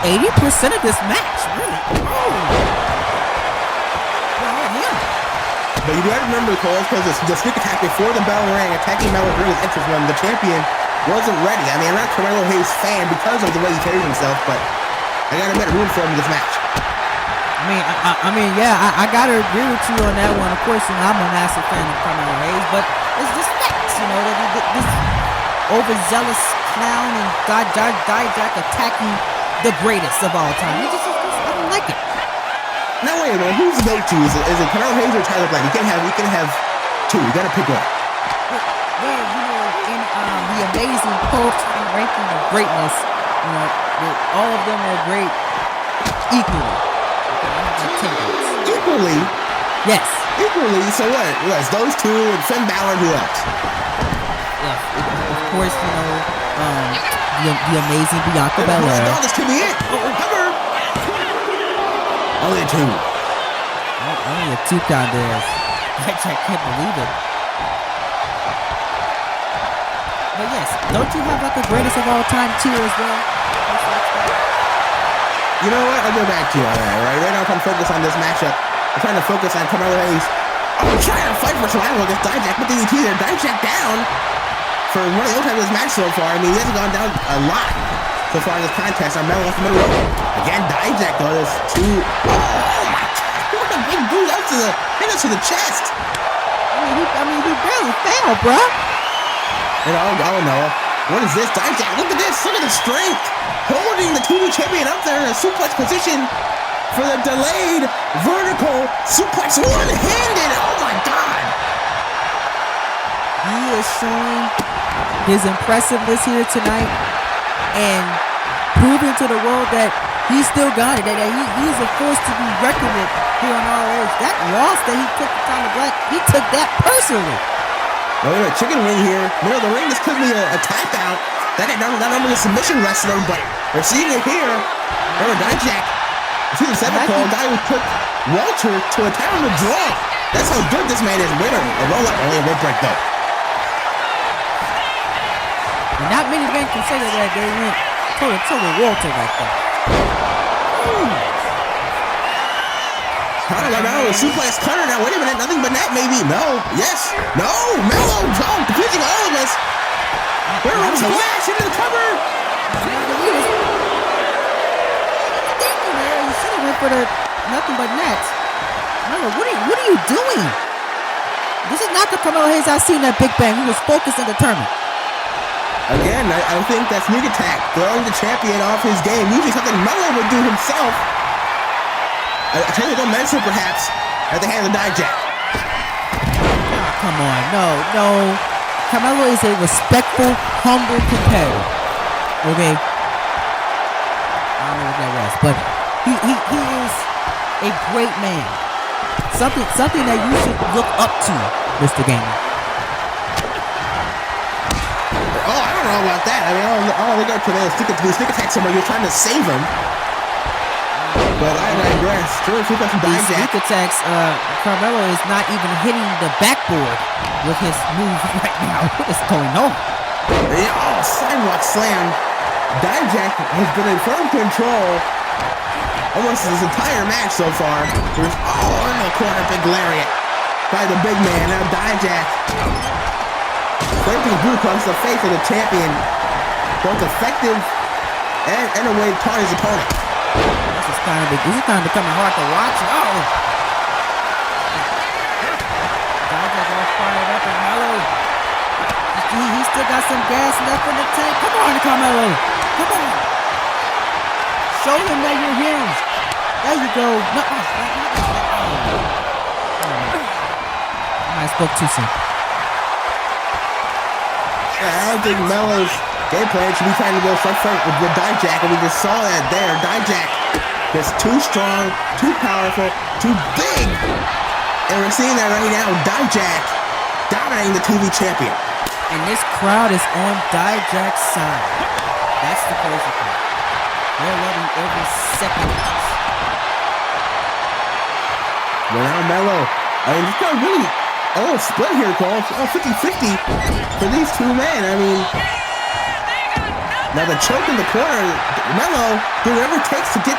80% of this match, really. But you gotta remember, Cole, because the sneak attack before the bell rang, attacking Melo during his entrance when the champion wasn't ready. I mean, I'm not a Carmelo Hayes fan because of the way he carries himself, but I gotta admit, room for him in this match. I gotta agree with you on that one. Of course, I'm a massive fan of Carmelo Hayes, but it's just facts, this overzealous clown and Dijak attacking the greatest of all time. I don't like it. Now wait a minute, who's the go-to? Is it Carmelo Hayes or Tyler Black? You can have two. You gotta pick one. Well, in the amazing Coletrain ranking of greatness, all of them are great equally. Equally? Yes. Equally? So what? It's those two and Finn Balor. Who else? Yeah, of course, the amazing Bianca Belair. This could be it. Cover. Only a two. Only a two count there. I can't believe it. But yes, don't you have like the greatest of all time tier as well? You know what? I'll go back to you on that, right? Right now I'm trying to focus on this matchup. I'm trying to focus on Carmelo Hayes. I'm trying to fight for survival against Dijak. Put the DDT there. Dijak down for one of the old times of this match so far. I mean, he hasn't gone down a lot so far in this contest. I'm Melo off the middle row. Again, Dijak though is too. Oh my God! What a big boot up to the chest. I mean, he barely fell, bro. Oh no! What is this, Dijak? Look at this! Look at the strength, holding the TV champion up there in a suplex position for the delayed vertical suplex, one-handed. Oh my God! He is showing his impressiveness here tonight and proving to the world that he still got it, that he is a force to be reckoned with here on ROH. That loss that he took to Tyler Black, he took that personally. Oh, wait a minute, chicken wing here. Middle of the ring, this could be a tap out. That ain't not only a submission wrestler, but we're seeing it here. Remember, Dijak, see the 7 call, guy who took Walter to a time of draw. That's how good this man is. Wait a roll up, only a rope break though. And not many men can say that they went toe-to-toe with Walter like that. Now, suplex cutter. Now, wait a minute. Nothing but that, maybe. No. Yes. No. Melo. Oh, confusing all of us. Where was the flash into the cover? You should have went for the nothing but nets. Melo, what are you doing? This is not the Carmelo Hayes I seen at Big Bang. He was focused and determined. Again, I think that sneak attack, throwing the champion off his game, usually something Melo would do himself. A technical medicine, perhaps, at the hand of Dijak. Oh, come on, no. Carmelo is a respectful, humble competitor. Okay? I don't know what that was, but he is a great man. Something that you should look up to, Mr. Gamer. Oh, I don't know about that. I mean, I don't think I could sneak attack somewhere. You're trying to save him. But I digress. These sneak attacks, Carmelo is not even hitting the backboard with his move right now. What is going on? Yeah, sidewalk slam. Dijak has been in firm control almost this entire match so far. There's in the corner, big lariat by the big man. Now Dijak scraping blue across the face of the champion. Both effective and a way to taunt his opponent. is kind of becoming hard to watch. Dijak all fired up and Melo. He still got some gas left in the tank. Come on, Carmelo. Come on. Show him that you're him. There you go. No, I spoke too soon. I don't think Melo's game plan should be trying to go front with Dijak, and we just saw that there. Dijak is too strong, too powerful, too big. And we're seeing that right now. Dijak dominating the TV champion. And this crowd is on Dijak's side. That's the crazy part. They're loving every second of this. Well, now Melo. I mean, it's not really a little split here, Cole. 50-50 for these two men. I mean, now the choke in the corner, Melo, do whatever it takes to get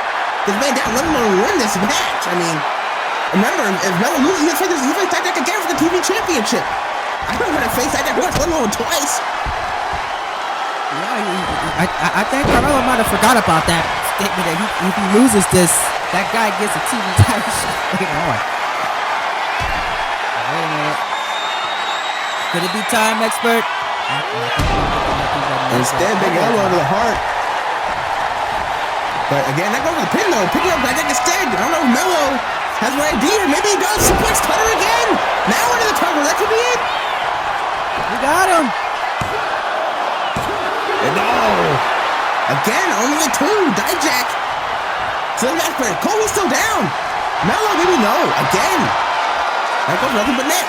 this man down, let alone win this match. I mean, remember, if Melo loses, he faces Dijak again for the TV championship. I don't want to face Dijak once, let alone twice. Yeah, I think Carmelo might have forgot about that statement that if he loses this, that guy gets a TV title shot later on. Wait a minute. Could it be time, expert? Instead, big elbow to the heart. But again, that goes to the pin though. Picking up Dijak instead. I don't know if Melo has an idea. Maybe he does. Suplex cutter again. Now into the cover. That could be it. We got him. No. Again, only the two. Dijak. Still in that spread. Kobe's still down. Melo, maybe no. Again. That goes nothing but net.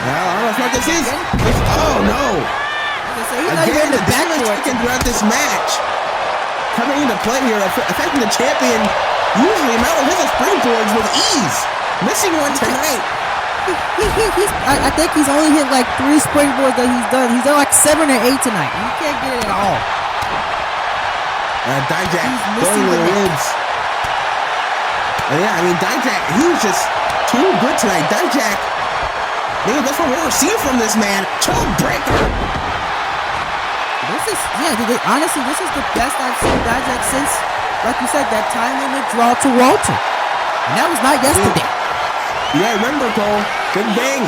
Now, I don't know what this is. Oh, no. Again, the damage taken throughout this match. Coming into play here, affecting the champion. Usually, Melo hits his springboards with ease. Missing one tonight. I think he's only hit like 3 springboards that he's done. He's done like 7 or 8 tonight. You can't get it at all. Dijak going to the ribs. Yeah, I mean, Dijak, he was just too good tonight. Dijak, maybe that's what we've ever seen from this man. Choke breaker. Honestly, this is the best I've seen Dijak since, like you said, that time limit draw to Walter. And that was not yesterday. Yeah, remember, Cole, Big Bang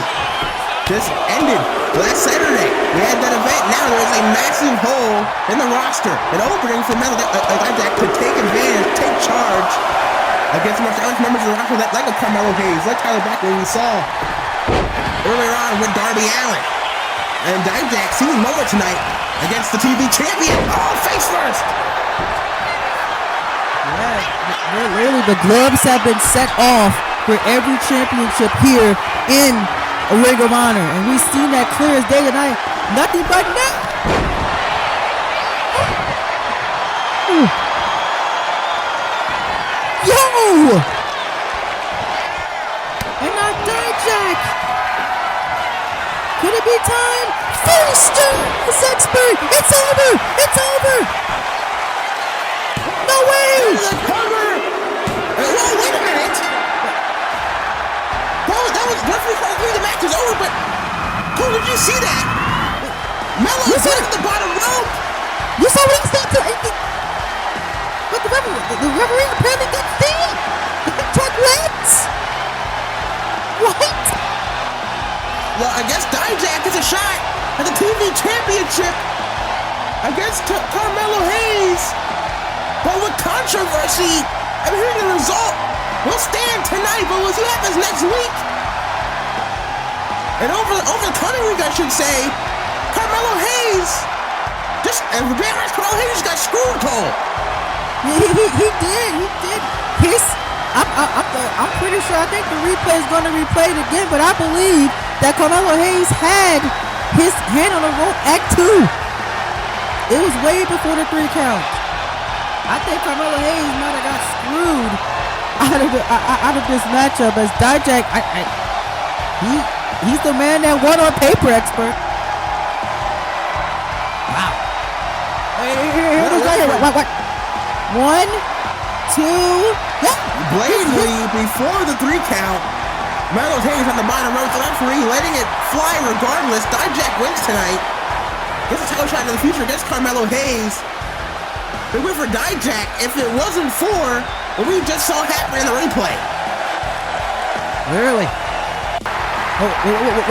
just ended last Saturday. We had that event. Now there is a massive hole in the roster. An opening for Dijak to take advantage, take charge against more challenge members of the roster like a Carmelo Hayes, like Tyler Blackman we saw earlier on with Darby Allin. And Dijak sees a moment tonight against the TV champion. Oh, face first! Yeah, really, the gloves have been set off for every championship here in a Ring of Honor. And we've seen that clear as day tonight. Nothing but net. Yo! And now Dijak. Could it be time? Faster! It's expert! It's over! It's over! No way! The cover! Whoa, wait a minute! That was referee, the match is over, but Cole, did you see that? Melo is at the bottom rope! You saw what he said to but the referee apparently didn't see it! Talk legs! What? Well, I guess Dijak gets a shot at the TV championship against Carmelo Hayes. But with controversy, I'm hearing the result will stand tonight, but we'll see what happens next week. And over the coming week, I should say, Carmelo Hayes, and for being honest, Carmelo Hayes got screwed, Cole. He did. I'm pretty sure, I think the replay is going to replay it again, but I believe that Carmelo Hayes had his hand on the rope at 2. It was way before the 3 count. I think Carmelo Hayes might have got screwed out of this matchup as Dijak. He's the man that won on paper, expert. Wow. Here it is right here. What? 1, 2, yeah. Blatantly before the 3 count. Melo Hayes on the bottom rope, the referee letting it fly regardless. Dijak wins tonight. Gets a title shot in the future against Carmelo Hayes. big win for Dijak if it wasn't for what we just saw happen in the replay. Really? Oh,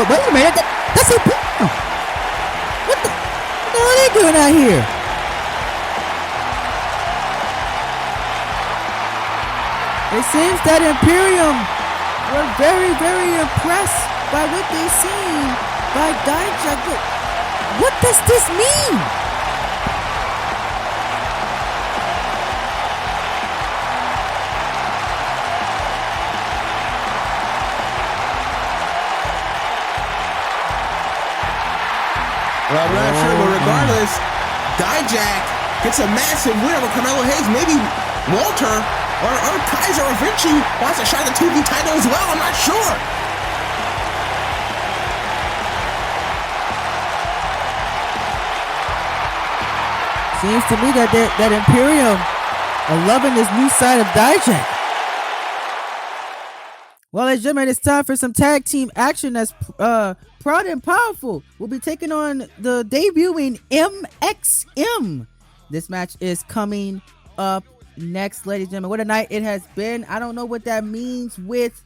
wait a minute. That's a... What the hell are they doing out here? It seems that Imperium were very, very impressed by what they seen by Dijak. What does this mean? Well, I'm not sure, but regardless, Dijak gets a massive win over Carmelo Hayes. Maybe Walter or Kaiser or Vinci wants to shine the TV title as well. I'm not sure. Seems to me that Imperium are loving this new side of Dijak. Well, ladies and gentlemen, it's time for some tag team action. That's Proud and Powerful will be taking on the debuting MXM. This match is coming up next, ladies and gentlemen. What a night it has been. I don't know what that means with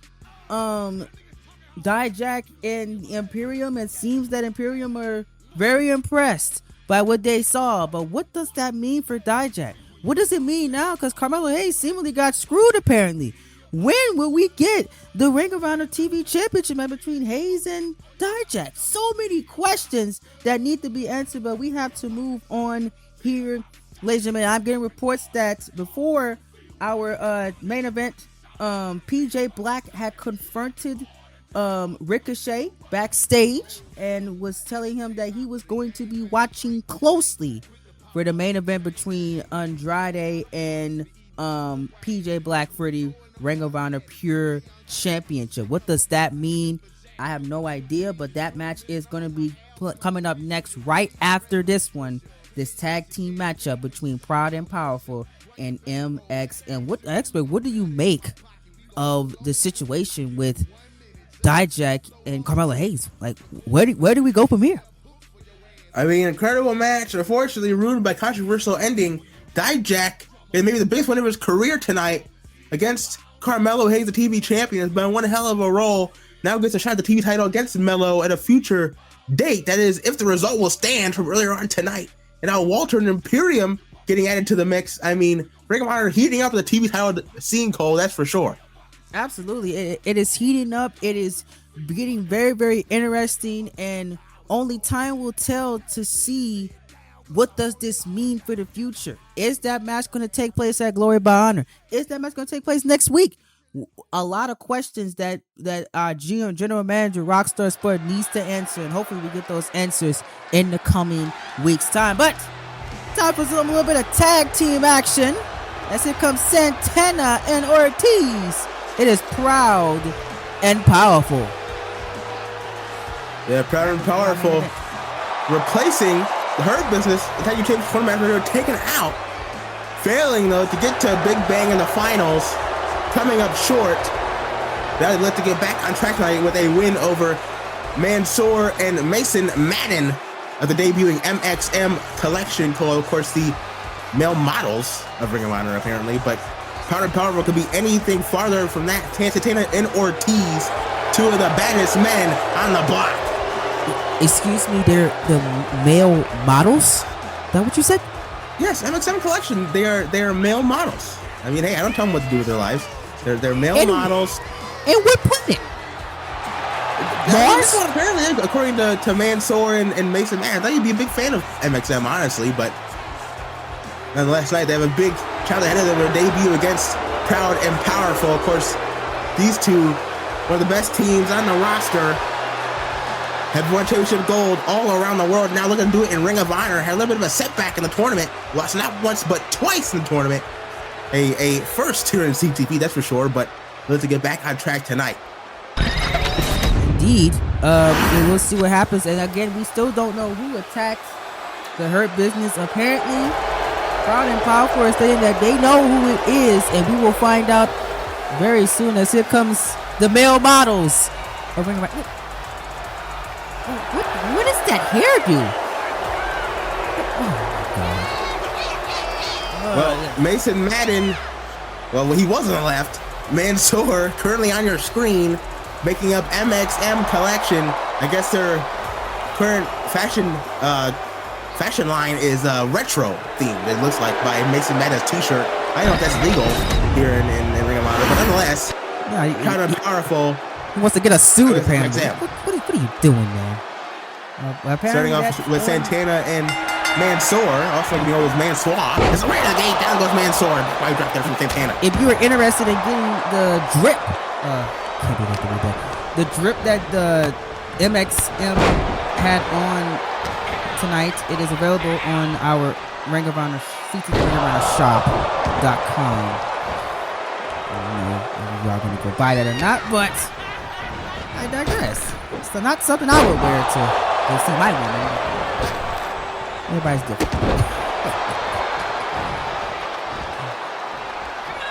Dijak and Imperium. It seems that Imperium are very impressed by what they saw, but what does that mean for Dijak? What does it mean now? Because Carmelo Hayes seemingly got screwed apparently. When will we get the Ring of Honor TV Championship match between Hayes and Dijak? So many questions that need to be answered, but we have to move on here, ladies and gentlemen. I'm getting reports that before our main event, PJ Black had confronted Ricochet backstage and was telling him that he was going to be watching closely for the main event between Andrade and PJ Black for the Ring of Honor Pure Championship. What does that mean? I have no idea, but that match is going to be coming up next right after this one, this tag team matchup between Proud and Powerful and MXM. What do you make of the situation with Dijak and Carmelo Hayes? Like, where do we go from here? I mean, incredible match. Unfortunately, ruined by controversial ending. Dijak is maybe the biggest win of his career tonight against Carmelo Hayes, the TV champion. Has been one hell of a role. Now gets a shot at the TV title against Melo at a future date. That is, if the result will stand from earlier on tonight. And now Walter and Imperium getting added to the mix. I mean, Ring of Honor heating up the TV title scene, Cole, that's for sure. Absolutely. It is heating up. It is getting very, very interesting, and only time will tell to see what does this mean for the future. Is that match going to take place at Glory by Honor? Is that match going to take place next week? A lot of questions that our general manager Rockstar Sport needs to answer, and hopefully we get those answers in the coming weeks' time. But time for a little bit of tag team action. As here comes Santana and Ortiz. It is Proud and Powerful. Yeah, Proud and Powerful replacing the Hurt Business. The tag team championship tournament they were taken out, failing though to get to Big Bang in the finals, coming up short. Now they'd like to get back on track tonight with a win over Mansoor and Mason Madden of the debuting MXM collection. Of course, the male models of Ring of Honor apparently, but Proud and Powerful could be anything farther from that. Santana and Ortiz, two of the baddest men on the block. Excuse me, they're the male models? Is that what you said? Yes, MXM collection. They are male models. I mean, hey, I don't tell them what to do with their lives. They're male models. And what planet? Mars? Well, apparently, according to Mansoor and Mason Madden, I thought you'd be a big fan of MXM, honestly, but last night they have a big child ahead of them, their debut against Proud and Powerful. Of course, these two, one of the best teams on the roster, have won championship gold all around the world. Now looking to do it in Ring of Honor. Had a little bit of a setback in the tournament. Lost not once, but twice in the tournament. A first here in CTP, that's for sure, but let's get back on track tonight. Indeed. We'll see what happens. And again, we still don't know who attacked the Hurt Business. Apparently, Proud and Powerful are stating that they know who it is, and we will find out very soon, as here comes the male models. What is that hairdo? Oh my God. Well, Mason Madden, well, he was on the left. Mansoor, currently on your screen, making up MXM collection. I guess their current fashion line is retro themed. It looks like by Mason Madden's T-shirt. I don't know if that's legal here in Ring of Honor, but nonetheless, kind of powerful. He wants to get a suit, apparently. What are you doing, man? Starting off with Santana and Mansoor, also known as Mansoor. It's right at the gate. Down goes Mansoor. Why dropped there from Santana? If you were interested in getting the drip, the drip that the MXM had on tonight, it is available on our Ring of Honor shop.com. I don't know if y'all gonna go buy that or not, but I digress. It's not something I would wear to see my woman. Everybody's different.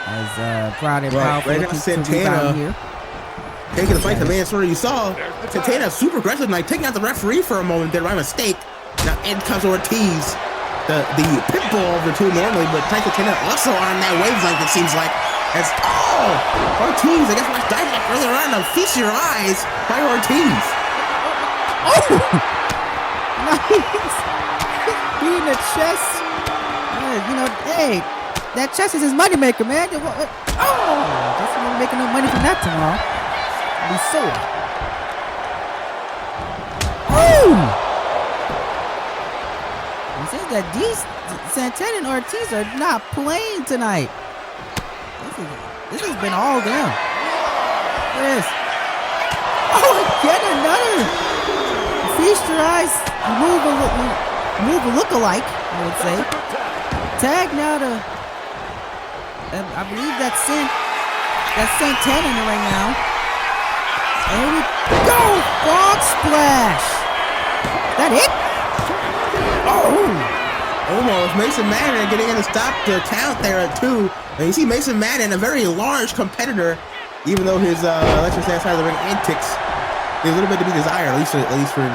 As proud and powerful right now, Santana here. Taking the fight to Mansoor. You saw Santana super aggressive tonight, taking out the referee for a moment there by mistake. Now in comes Ortiz, the pit bull of the two normally, but Santana also on that wavelength, it seems like. As Ortiz, I guess watch Dijak earlier on to feast your eyes by Ortiz. Oh! Nice! Beating the chest. Hey, that chest is his moneymaker, man. Oh! Guess we're making no money from that tomorrow. Be sore. Oh! It says that these Santana and Ortiz are not playing tonight. This has been all them. Yes. Oh, get another. Feast your eyes. Move a look-alike, I would say. Tag now to, I believe that's Santana in the ring now. And here we go. Frog splash. Is that it? Oh. Almost. Mason Madden getting in to stop the count there at 2. And you see Mason Madden, a very large competitor, even though his let's just say outside of the ring antics, there's a little bit to be desired, at least for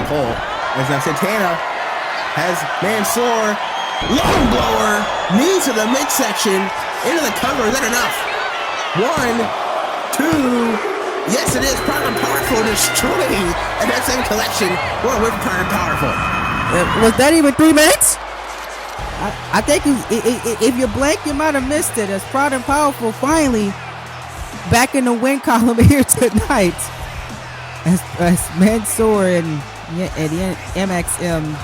Cole. As now Santana has Mansoor, long blower, knee to the midsection, into the cover. Is that enough? 1, 2. Yes, it is. Proud and Powerful destroying an SM collection. What a win for Proud and Powerful. Was that even 3 minutes? I think if you blank, you might have missed it. As Proud and Powerful finally back in the win column here tonight. As Mansoor and the MXM,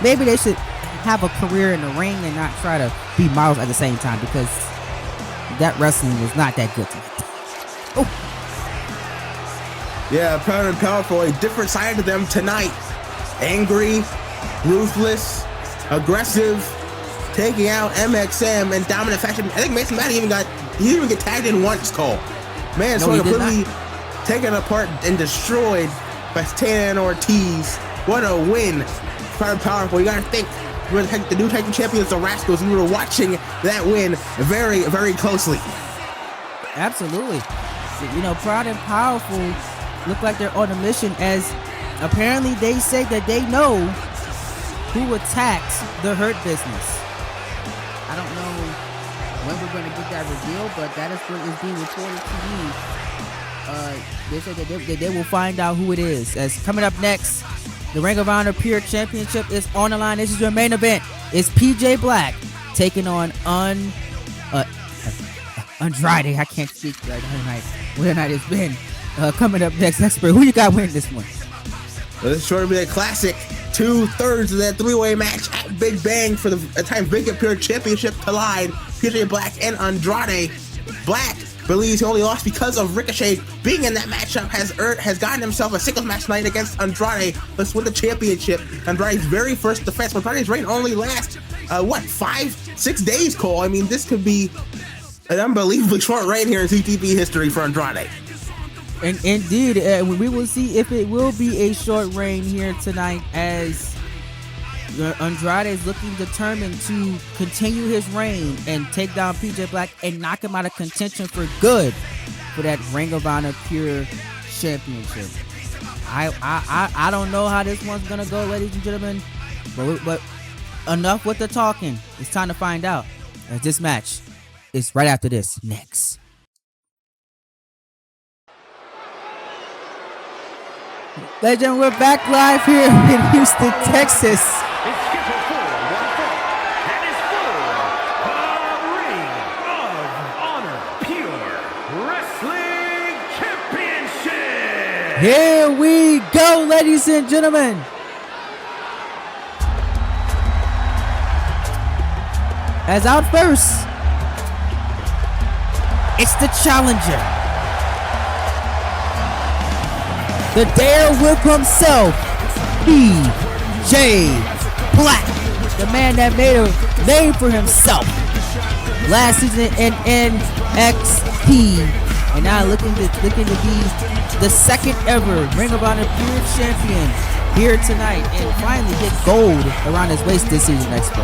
maybe they should have a career in the ring and not try to be models at the same time, because that wrestling was not that good tonight. Oh. Yeah, Proud and Powerful, a different side to them tonight. Angry, ruthless, aggressive, taking out MXM in dominant fashion. I think Mason Madden he didn't even get tagged in once, Cole. Man, so completely taken apart and destroyed by Santana and Ortiz. What a win. Proud and Powerful. You gotta think, the new tag team champions, the Rascals, we were watching that win very, very closely. Absolutely. Proud and Powerful look like they're on a mission, as apparently they say that they know who attacked the Hurt Business. I don't know when we're going to get that reveal, but that is what is being reported to me. They say that they will find out who it is. As coming up next, the Ring of Honor Pure Championship is on the line. This is your main event. It's PJ Black taking on Andrade. I can't speak right tonight. What night it's been. Coming up next, expert. Who you got winning this one? Well, this is sure to be a classic 2/3 of that 3-way match at Big Bang for the time vacant Pure Championship collide. PJ Black and Andrade. Black believes he only lost because of Ricochet being in that matchup, has gotten himself a singles match tonight against Andrade. Let's win the championship. Andrade's very first defense. Andrade's reign only lasts 5-6 days, Cole. I mean, this could be an unbelievably short reign here in CTP history for Andrade. And indeed, we will see if it will be a short reign here tonight, as Andrade is looking determined to continue his reign and take down PJ Black and knock him out of contention for good for that Ring of Honor Pure Championship. I don't know how this one's gonna go, ladies and gentlemen, but enough with the talking. It's time to find out. As this match is right after this. Next. Legend, we're back live here in Houston, Texas. It's scheduled for one fall, and is for the Ring of Honor Pure Wrestling Championship. Here we go, ladies and gentlemen. As out first, it's the challenger. The Darewolf himself, PJ Black, the man that made a name for himself last season in NXT, and now looking to be the second ever Ring of Honor Pure Champion here tonight, and finally get gold around his waist this season. Expo.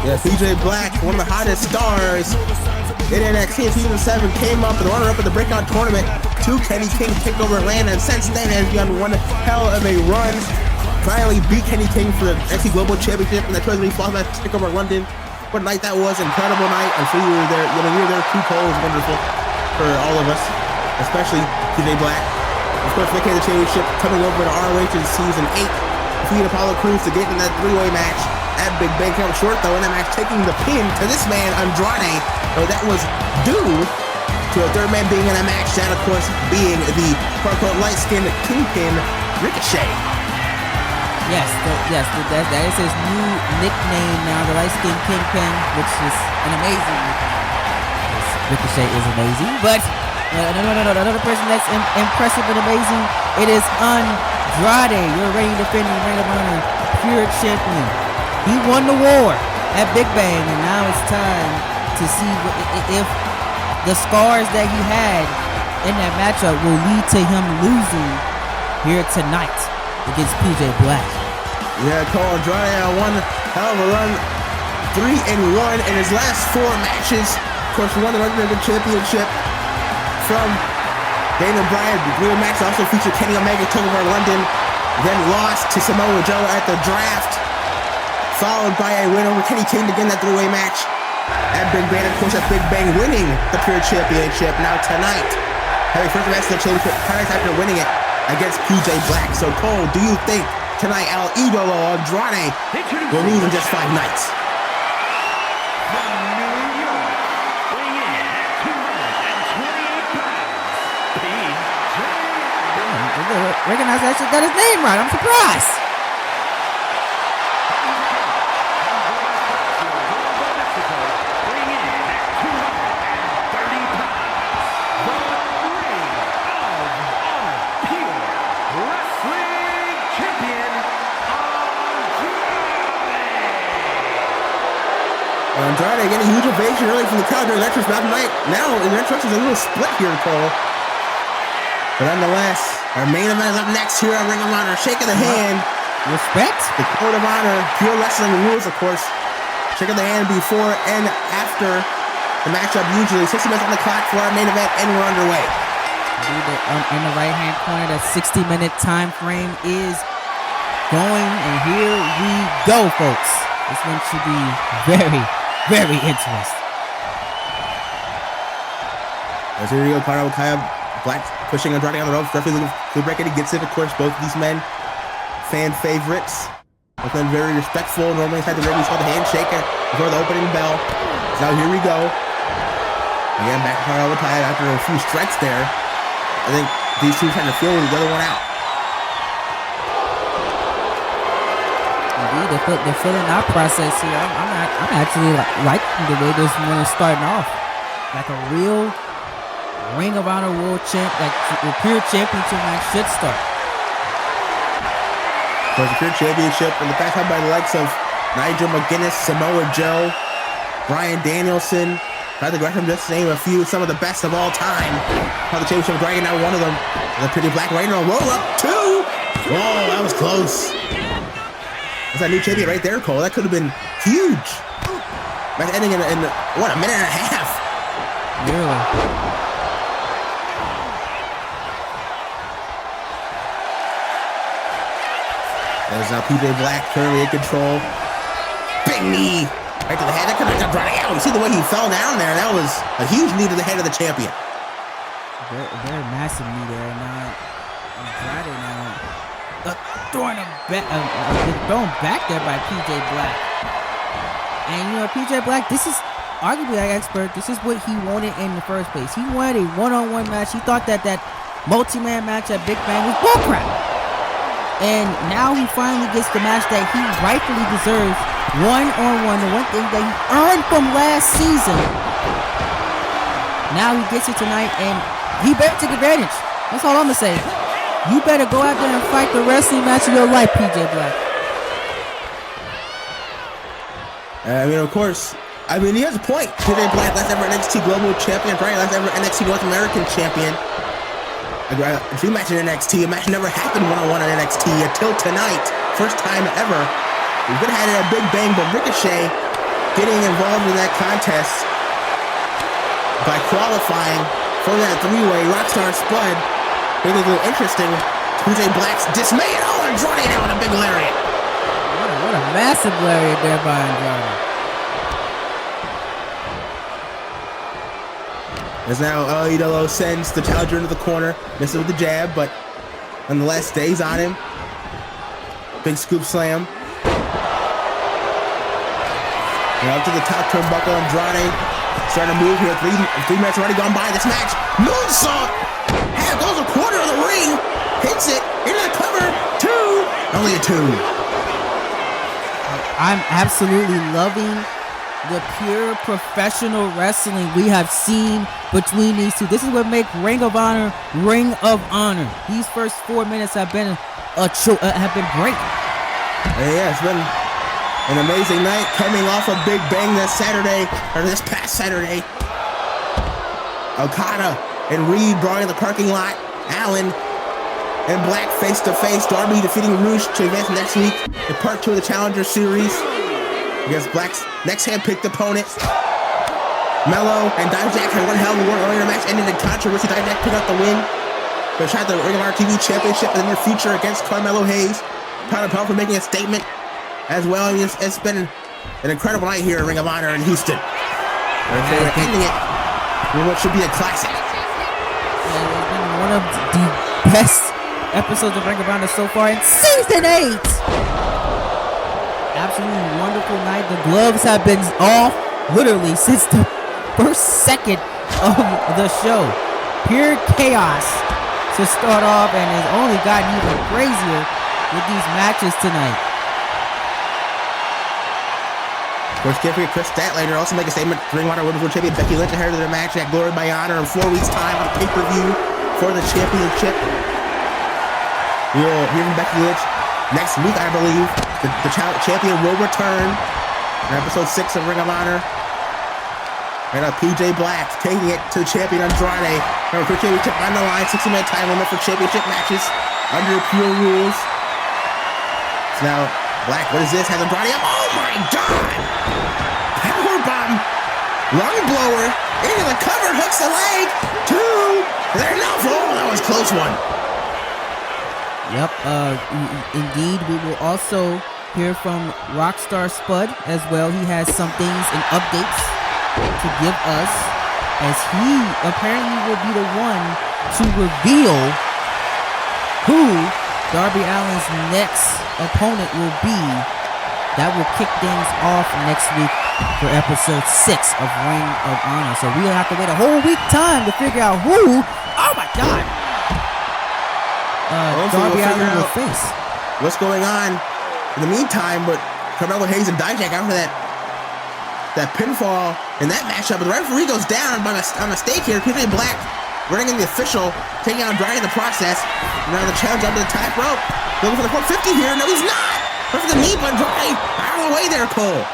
Yeah, PJ Black, one of the hottest stars in NXT in Season 7, came up and runner-up in the Breakout Tournament to Kenny King TakeOver Atlanta, and since then has been one hell of a run. Finally beat Kenny King for the NXT Global Championship in the 2020 Fall Match TakeOver London. What a night that was, incredible night. I'm sure you were there. You were there too. Cole was wonderful for all of us, especially PJ Black. Of course, vacated the championship, coming over to ROH in Season 8, defeating Apollo Crews to get in that three-way match. At Big Bang came up short though in that match, taking the pin to this man Andrade. So that was due to a third man being in that match, that of course being the quote-unquote light-skinned Kingpin Ricochet. Yes, that is his new nickname now, the light-skinned Kingpin, which is an amazing nickname. Ricochet is amazing, but another person that's impressive and amazing, it is Andrade, your reigning defending Ring of Honor Pure Champion. He won the war at Big Bang, and now it's time to see if the scars that he had in that matchup will lead to him losing here tonight against PJ Black. Yeah, Cole Andrade on one hell of a run, 3-1 in his last 4 matches. Of course, he won the Undertaker Championship from Daniel Bryan. The real match also featured Kenny Omega, took over London, then lost to Samoa Joe at the draft, followed by a win over Kenny King to get that three-way match at Big Bang. Of course, at Big Bang winning the Pure Championship. Now tonight, having first match of the championship, tonight after winning it against PJ Black. So Cole, do you think tonight El Idolo Andrade will lose in just 5 nights? From New York, weighing in at 228 pounds, PJ. Recognize that shit, got his name right. I'm surprised. Andrade getting huge ovation early from the crowd during entrance last night. Now, the entrance is a little split here, Cole. But nonetheless, our main event is up next here on Ring of Honor. Shaking the hand. Respect. The Code of Honor, Pure Wrestling rules, of course. Shaking the hand before and after the matchup, usually 60 minutes on the clock for our main event, and we're underway. In the right-hand corner, that 60-minute time frame is going, and here we go, folks. This one should be very, very interesting. As here we go, Kaya Black pushing Andrade on the ropes. Referee looking to break it. He gets it. Of course, both of these men, fan favorites. Both men very respectful. Normally, inside the ring, we saw the handshake before the opening bell. So now here we go. Again, back to Kaya after a few strikes there. I think these two trying to feel the other one out. Indeed, they're filling our process here. I'm actually liking the way this one is starting off. Like a real Ring of Honor World Champ, like the Pure Championship match should start. So the Pure Championship, and the back by the likes of Nigel McGuinness, Samoa Joe, Bryan Danielson, Brother Gresham, just to name a few, some of the best of all time. How the championship dragging out one of them. The Pretty Black right now, roll up 2. Whoa, that was close. That's that new champion right there, Cole. That could have been huge. Match ending in what, a minute and a half. Really? As now PJ Black currently in control. Big knee right to the head. That could have Andrade out. You see the way he fell down there? That was a huge knee to the head of the champion. Very massive knee there. Now Andrade throwing him back, thrown back there by PJ Black. And PJ Black, this is arguably like expert. This is what he wanted in the first place. He wanted a one-on-one match. He thought that multi-man match at Big Bang was bullcrap. And now he finally gets the match that he rightfully deserves, one-on-one, the one thing that he earned from last season. Now he gets it tonight, and he better take advantage. That's all I'm going to say. You better go out there and fight the wrestling match of your life, PJ Black. Of course, he has a point. PJ Black, last ever NXT Global Champion, right? Last ever NXT North American Champion. A dream match in NXT. A match never happened one-on-one in NXT until tonight. First time ever. We could have had it at Big Bang, but Ricochet getting involved in that contest by qualifying for that three-way Rockstar Spud. Made it a little interesting. PJ Black's dismayed. Oh, Andrade now with a big lariat. What a massive lariat there by Andrade. As now Idolo sends the challenger into the corner. Misses with the jab, but nonetheless stays on him. Big scoop slam. Now up to the top turnbuckle. Andrade starting to move here. Three minutes already gone by this match. Moonsault. Goes a quarter of the ring. Hits it. Into the cover. Two. Only a two. I'm absolutely loving the pure professional wrestling we have seen between these two. This is what makes Ring of Honor Ring of Honor. These first 4 minutes have been great. Yeah, it's been an amazing night coming off of Big Bang this past Saturday. Okada and Reed brawling in the parking lot. Allen and Black face to face. Darby defeating Rouge to advance next week in part 2 of the Challenger Series against Black's next hand-picked opponent. Mello and Dijak had one hell of a war earlier. Match ended in controversy. Dijak picked up the win. They tried the Ring of Honor TV Championship in the near future against Carmelo Hayes. Proud of Pell for making a statement as well. It's been an incredible night here at Ring of Honor in Houston. They're ending it with what should be a classic. It's been one of the best episodes of Ring of Honor so far in Season 8. Absolutely wonderful night. The gloves have been off literally since the first second of the show. Pure chaos to start off, and it's only gotten even crazier with these matches tonight. Of course, can't forget Kris Statlander also make a statement. Ring of Honor Women's World Champion Becky Lynch ahead of their match at Glory by Honor in 4 weeks' time on pay-per-view for the championship. We will hear from Becky Lynch next week, I believe. The champion will return in episode 6 of Ring of Honor. And PJ Black taking it to the champion Andrade. For championship on the line, 60-minute time limit for championship matches under pure rules. So now, Black, what is this? Has Andrade up? Oh my God! Powerbomb, lung blower, into the cover, hooks the leg. 2. There's no fall. That was a close one. Yep, indeed. We will also hear from Rockstar Spud as well. He has some things and updates to give us, as he apparently will be the one to reveal who Darby Allin's next opponent will be. That will kick things off next week for episode 6 of Ring of Honor. So we'll have to wait a whole week time to figure out who, oh my God, Darby Allin will face. What's going on in the meantime, but Carmelo Hayes and Dijak after that pinfall in that matchup, but the referee goes down by a mistake here. PJ Black running in the official, taking out Andrade in the process. Now the challenge up to the top rope. Looking for the 450 here. No, he's not. Looking for the knee, but Andrade out of the way there, Cole.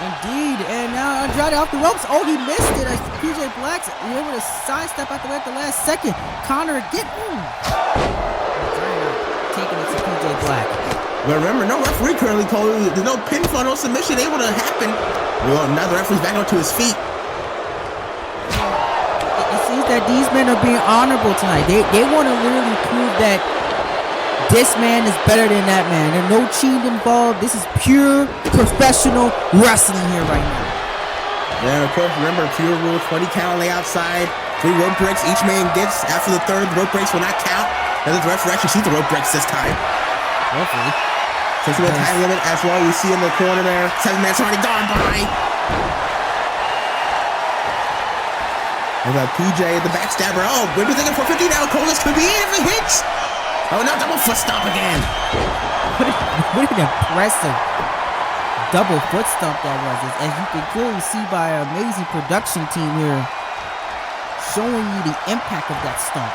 Indeed, and now Andrade off the ropes. Oh, he missed it. As PJ Black's able to sidestep out the way at the last second. Connor again. Taking it to PJ Black. But remember, no referee currently, Cole. There's no pinfall, no submission able to happen. Well, now the referee's back onto his feet. It seems that these men are being honorable tonight. They want to literally prove that This man is better than that man. There's no cheating involved. This is pure professional wrestling here right now. Yeah, and of course, remember, pure rule, 20 count on the outside, 3 rope breaks each man gets. After the third, the rope breaks will not count. And the referee actually sees the rope breaks this time. Hopefully. Takes away time limit as well. You see in the corner there, 7 minutes already gone by. And PJ, the backstabber. Oh, we're thinking 450 now. Colas could be in if it hits. Oh, no, double foot stomp again. What an impressive double foot stomp that was. As you can clearly see by an amazing production team here, showing you the impact of that stomp.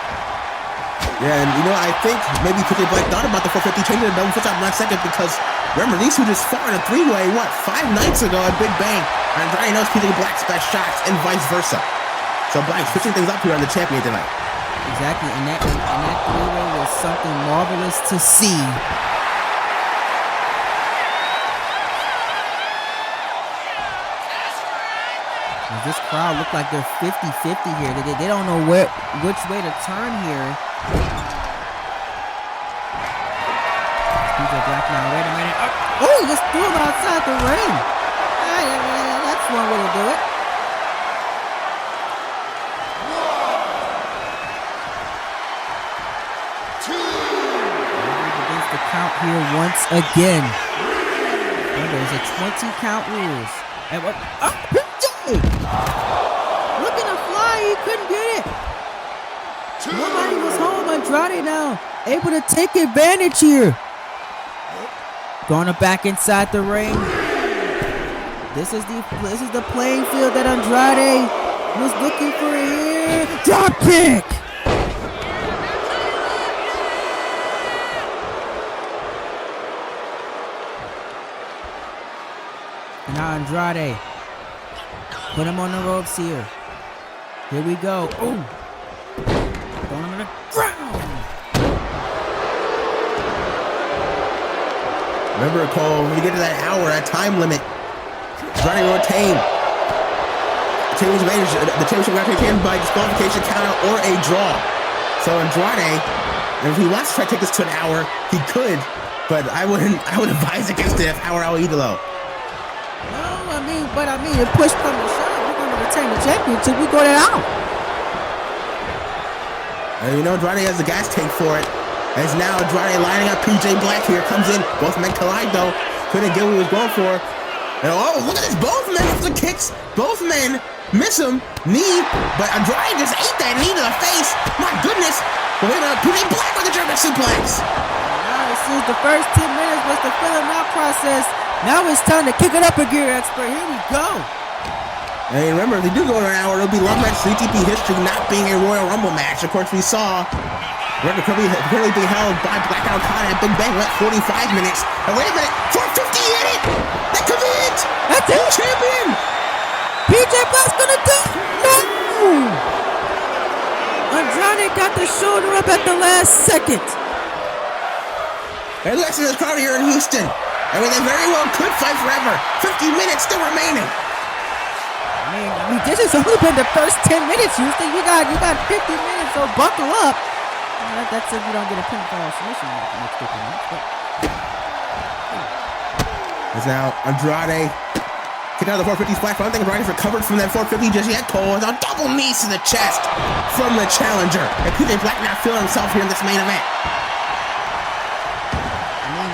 Yeah, and you know, I think maybe PJ Black thought about the 450 changing the double foot stomp last second because remember, these two just fought in a 3-way, 5 nights ago at Big Bang. And Andrade knows PJ Black's best shots and vice versa. So Black switching things up here on the champion tonight. Exactly, and that 3-way was something marvelous to see. This crowd look like they're 50-50 here. They don't know which way to turn here. PJ Black now, wait a minute. Oh, he just threw him outside the ring. That's one way to do it. Against the count here once again. There's a 20 count rules. And what? Looking to fly, he couldn't get it. Nobody was home. Andrade now able to take advantage here. Going back inside the ring. This is the playing field that Andrade was looking for here. Drop kick. And now Andrade. Put him on the ropes here. Here we go. Ooh. Throwing him on the ground. Remember, Cole, when you get to that hour, that time limit, Andrade will retain. The championship got retained by disqualification, countout, or a draw. So Andrade, if he wants to try to take this to an hour, he could, but I would advise against it if hour Idolo. But if push comes to shove, we're going to retain the championship. We go that out. And you know, Andrade has the gas tank for it. As now Andrade lining up PJ Black here, comes in. Both men collide though. Couldn't get what he was going for. And oh, look at this. Both men with the kicks. Both men miss him. Knee. But Andrade just ate that knee to the face. My goodness. But wait a minute. PJ Black with the German suplex. Now, since the first 10 minutes was the fill him out process, now it's time to kick it up a gear, expert. Here we go. And remember, if they do go to an hour, it'll be long match CTP history, not being a Royal Rumble match. Of course, we saw record currently being held by Blackout Khan at Big Bang went 45 minutes. And wait a minute, 450 in it. That could be it. That's it. Champion. PJ Black's gonna do it. No. Andrade got the shoulder up at the last second. And let's see this crowd here in Houston. I mean, they very well could fight forever. 50 minutes still remaining. I mean, this has only been the first 10 minutes, Houston. You got 50 minutes, so buckle up. That's if you don't get a pinfall submission next 50 minutes. It's now Andrade. Kick out of the 450 splash. I don't think Andrade's recovered from that 450 just yet. Cole is on double knees to the chest from the challenger. And PJ Black now feeling himself here in this main event.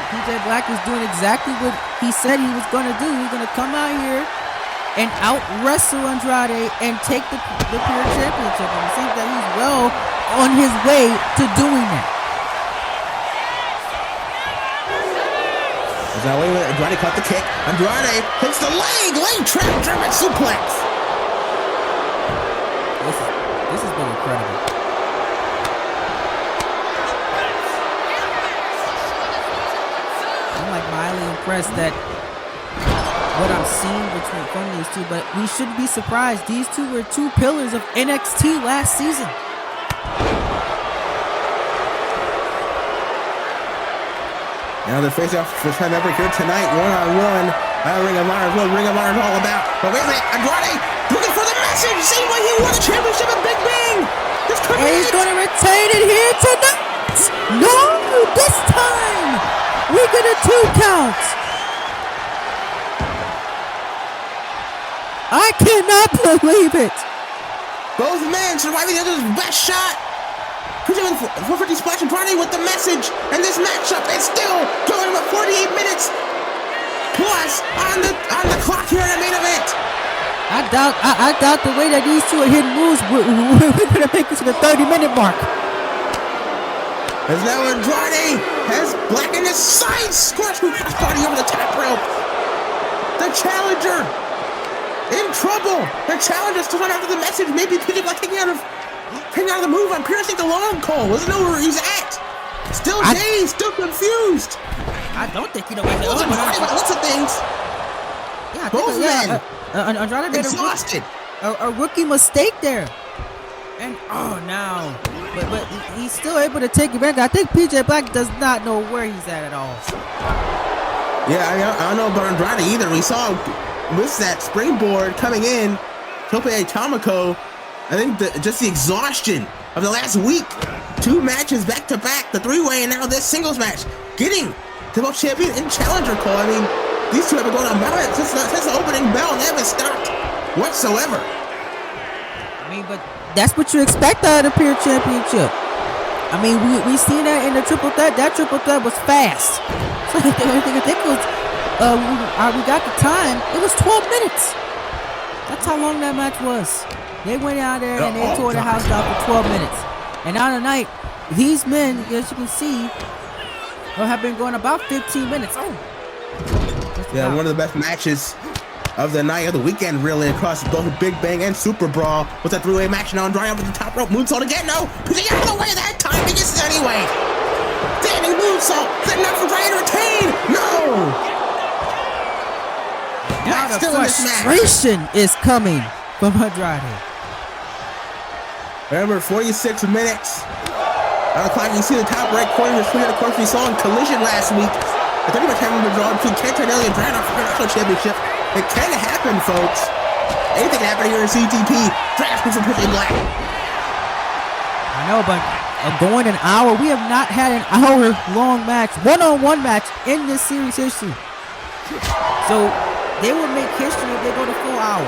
PJ Black is doing exactly what he said he was going to do. He's going to come out here and out-wrestle Andrade and take the pure championship. And it seems that he's well on his way to doing that. Now, wait a minute. Andrade caught the kick. Andrade hits the leg trap, German suplex. This has been incredible. Highly impressed that what I'm seeing from these two, but we shouldn't be surprised. These two were two pillars of NXT last season. Now the face-off for Trent Everett here tonight, one-on-one. Ring of Honor is what Ring of Honor is all about. But wait a minute, Andrade looking for the message. Same way he won the championship at Big Bang. This could be it. He's going to retain it here tonight. No, this time. get a 2 count. I cannot believe it. Both men surviving the other's best shot. Presenting 450 Splash and Friday with the message. And this matchup is still going with 48 minutes plus on the clock here in the main event. I doubt the way that these two are hitting moves, we're going to make it to the 30-minute mark. As now Andrade has Black in his sights. Scorpion crossbody over the top rope. The challenger in trouble. The challenger still not after the message. Maybe PJ Black taking out of the move on piercing the long call. Doesn't know where he's at. Still dazed, still confused. I don't think he knows where Andrade by lots of things. Yeah, both men Andrade made exhausted. A rookie mistake there. And now, but he's still able to take it back. I think PJ Black does not know where he's at all. Yeah, I don't know about Andrade either. We saw with that springboard coming in, Tope Tomoko. I think just the exhaustion of the last week, 2 matches back to back, the 3-way, and now this singles match, getting to both champion and challenger call. I mean, these two have been going on since the opening bell, and they haven't stopped whatsoever. I mean, but that's what you expect out of the Pure Championship. I mean, we seen that in the triple threat. That triple threat was fast. So I think it was, we got the time. It was 12 minutes. That's how long that match was. They went out there and they tore the house down for 12 minutes. And now tonight, these men, as you can see, have been going about 15 minutes. Yeah, one of the best matches of the night, of the weekend, really, across both Big Bang and Super Brawl, with that 3-way match. Now Andrade up at the top rope, moonsault again. No, PJ out of the way that time. He gets it anyway. Standing moonsault, good enough for Andrade to retain. No. Now the frustration is coming from Andrade. Remember, 46 minutes. On the clock, you see the top right corner. Of course, we saw in Collision last week. I think much having been drawn between Cantanelli and Andrade for the National Championship. It can happen, folks. Anything can happen here in CTP. Draft from PJ Black. I know, but going an hour, we have not had an hour-long match, one-on-one match in this series history. So they will make history if they go the full hour.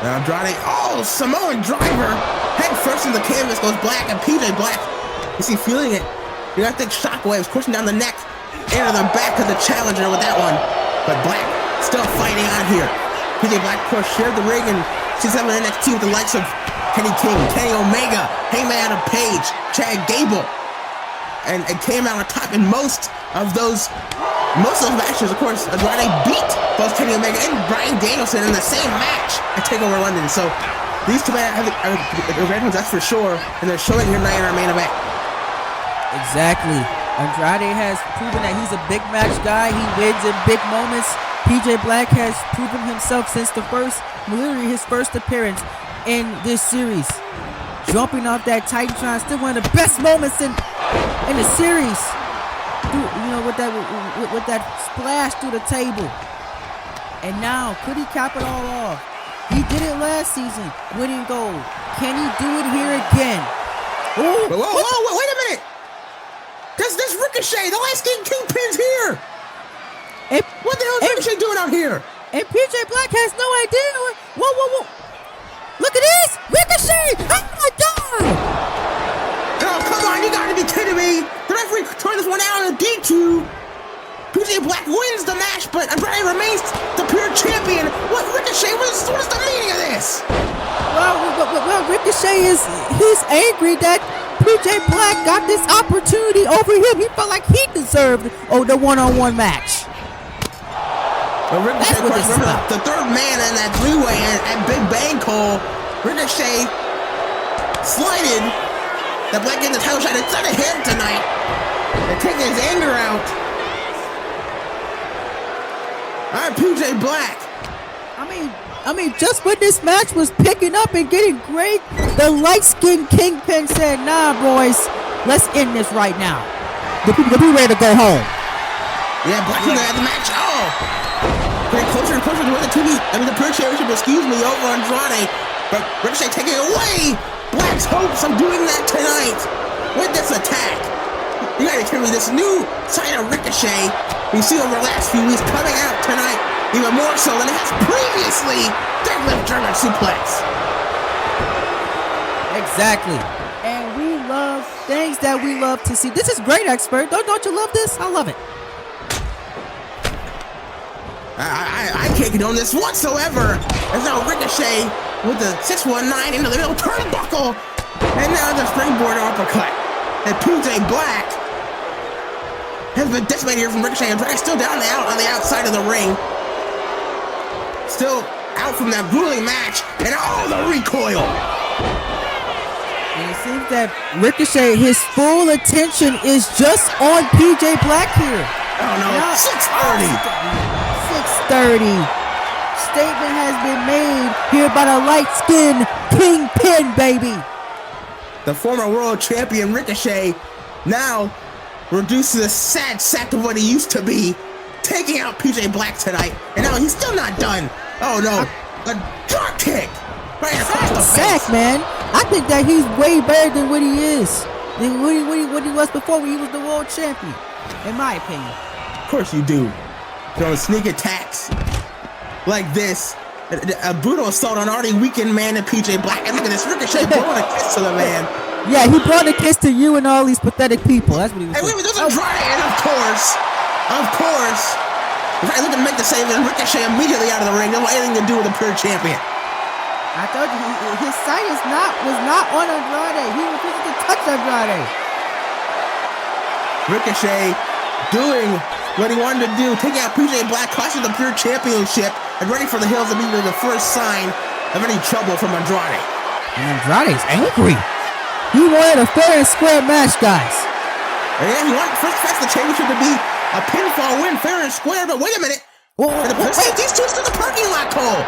Now Andrade, Samoan driver, head first in the canvas goes Black, and PJ Black, is he feeling it? You gotta think shockwaves coursing down the neck, into the back of the challenger with that one. But Black still fighting on here. PJ Black, of course, shared the ring and she's having NXT with the likes of Kenny King, Kenny Omega, Hangman Adam Page, Chad Gable, and came out on top in most of those matches. Of course, Andrade beat both Kenny Omega and Bryan Danielson in the same match at TakeOver London. So these two men are red ones, that's for sure, and they're showing here tonight in our main event. Exactly. Andrade has proven that he's a big match guy. He wins in big moments. PJ Black has proven himself since literally his first appearance in this series. Jumping off that Titantron, still one of the best moments in the series. With that splash through the table. And now, could he cap it all off? He did it last season, winning gold. Can he do it here again? Whoa, wait a minute! This Ricochet, the last Kingpin's here! What the hell is Ricochet doing out here? And PJ Black has no idea. Whoa. Look at this! Ricochet! Oh my God! Oh, come on, you gotta be kidding me! The referee turned this one out on a DQ. PJ Black wins the match, but Andrade remains the pure champion. What, Ricochet? What is the meaning of this? Well, Ricochet he's angry that PJ Black got this opportunity over him. He felt like he deserved the one-on-one match. Well, Ricochet, of course, remember the third man in that 3-way at Big Bang Cole. Ricochet slighted that Black getting the title shot instead of him tonight. They're taking his anger out. All right, PJ Black. I mean, just when this match was picking up and getting great, the light-skinned Kingpin said, "Nah, boys, let's end this right now. The people be ready to go home." Yeah, Black in the match. Getting closer and closer to win the Pure Championship, over Andrade. But Ricochet taking it away. Black's hopes of doing that tonight with this attack. You gotta give me this new sign of Ricochet we see over the last few weeks coming out tonight, even more so than it has previously. Deadlift German suplex. Exactly. And we love things that we love to see. This is great, expert. Don't you love this? I love it. I can't condone this whatsoever. There's now Ricochet with the 619 into the middle turnbuckle, and now the springboard uppercut. And PJ Black has been decimated here from Ricochet, and Black still down on the outside of the ring. Still out from that grueling match, and the recoil. And it seems that Ricochet, his full attention is just on PJ Black here. Oh no, Now, 630. 630. Statement has been made here by the light-skinned Kingpin, baby. The former world champion Ricochet now reduced to the sad sack of what he used to be, taking out PJ Black tonight, and now he's still not done. Oh no, a drop kick right across the face. Sack, man. I think that he's way better than what he is, than what he was before when he was the world champion, in my opinion. Of course you do. Throwing sneak attacks like this, a brutal assault on already weakened man and PJ Black. And look at this, Ricochet blowing a kiss to the man. Yeah, he brought a kiss to you and all these pathetic people. That's what he was Hey, doing. wait, there's Andrade, and of course, Andrade looking to make the save, and Ricochet immediately out of the ring. Don't want anything to do with the pure champion. I told you, his sight was not on Andrade. He refused to touch Andrade. Ricochet doing what he wanted to do, taking out PJ Black, costing the pure championship, and ready for the hills to be the first sign of any trouble from Andrade. And Andrade's angry. He wanted a fair and square match, guys. Yeah, he wanted the championship to be a pinfall win, fair and square, but wait a minute. These two still in the parking lot, Cole.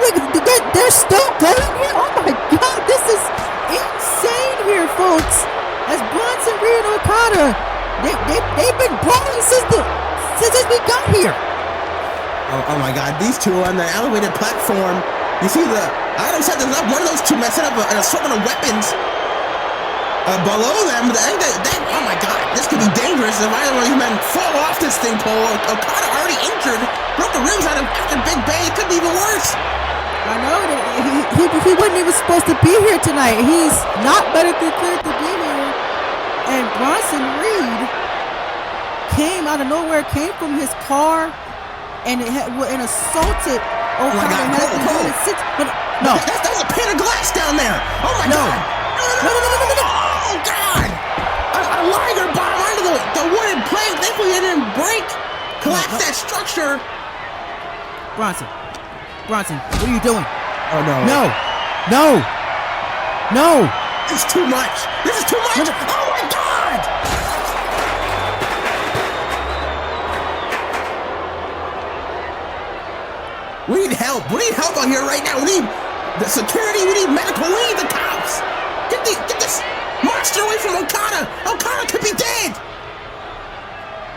Wait, they're still going here? Oh my God, this is insane here, folks. As Bronson Reed and Okada, they've been brawling since we got here. Oh my God, these two on the elevated platform. You see I don't set this up. One of those two set up an assortment of weapons below them. Oh my God, this could be dangerous if either one of these men fall off this thing pole. Okada already injured, broke the ribs out of after Big Bang. It could be even worse. I know that he wasn't even supposed to be here tonight. He's not medically cleared to be here. And Bronson Reed came out of nowhere, came from his car, and assaulted Okada. No, that was a pane of glass down there. Oh my God! No! Oh God! A liger bomb onto the wooden plank. Thankfully, it didn't break. Collapse that structure. Bronson, what are you doing? Oh no! No! This is too much. Oh my God! We need help. We need help out here right now. We need the security. We need medical. We need the cops.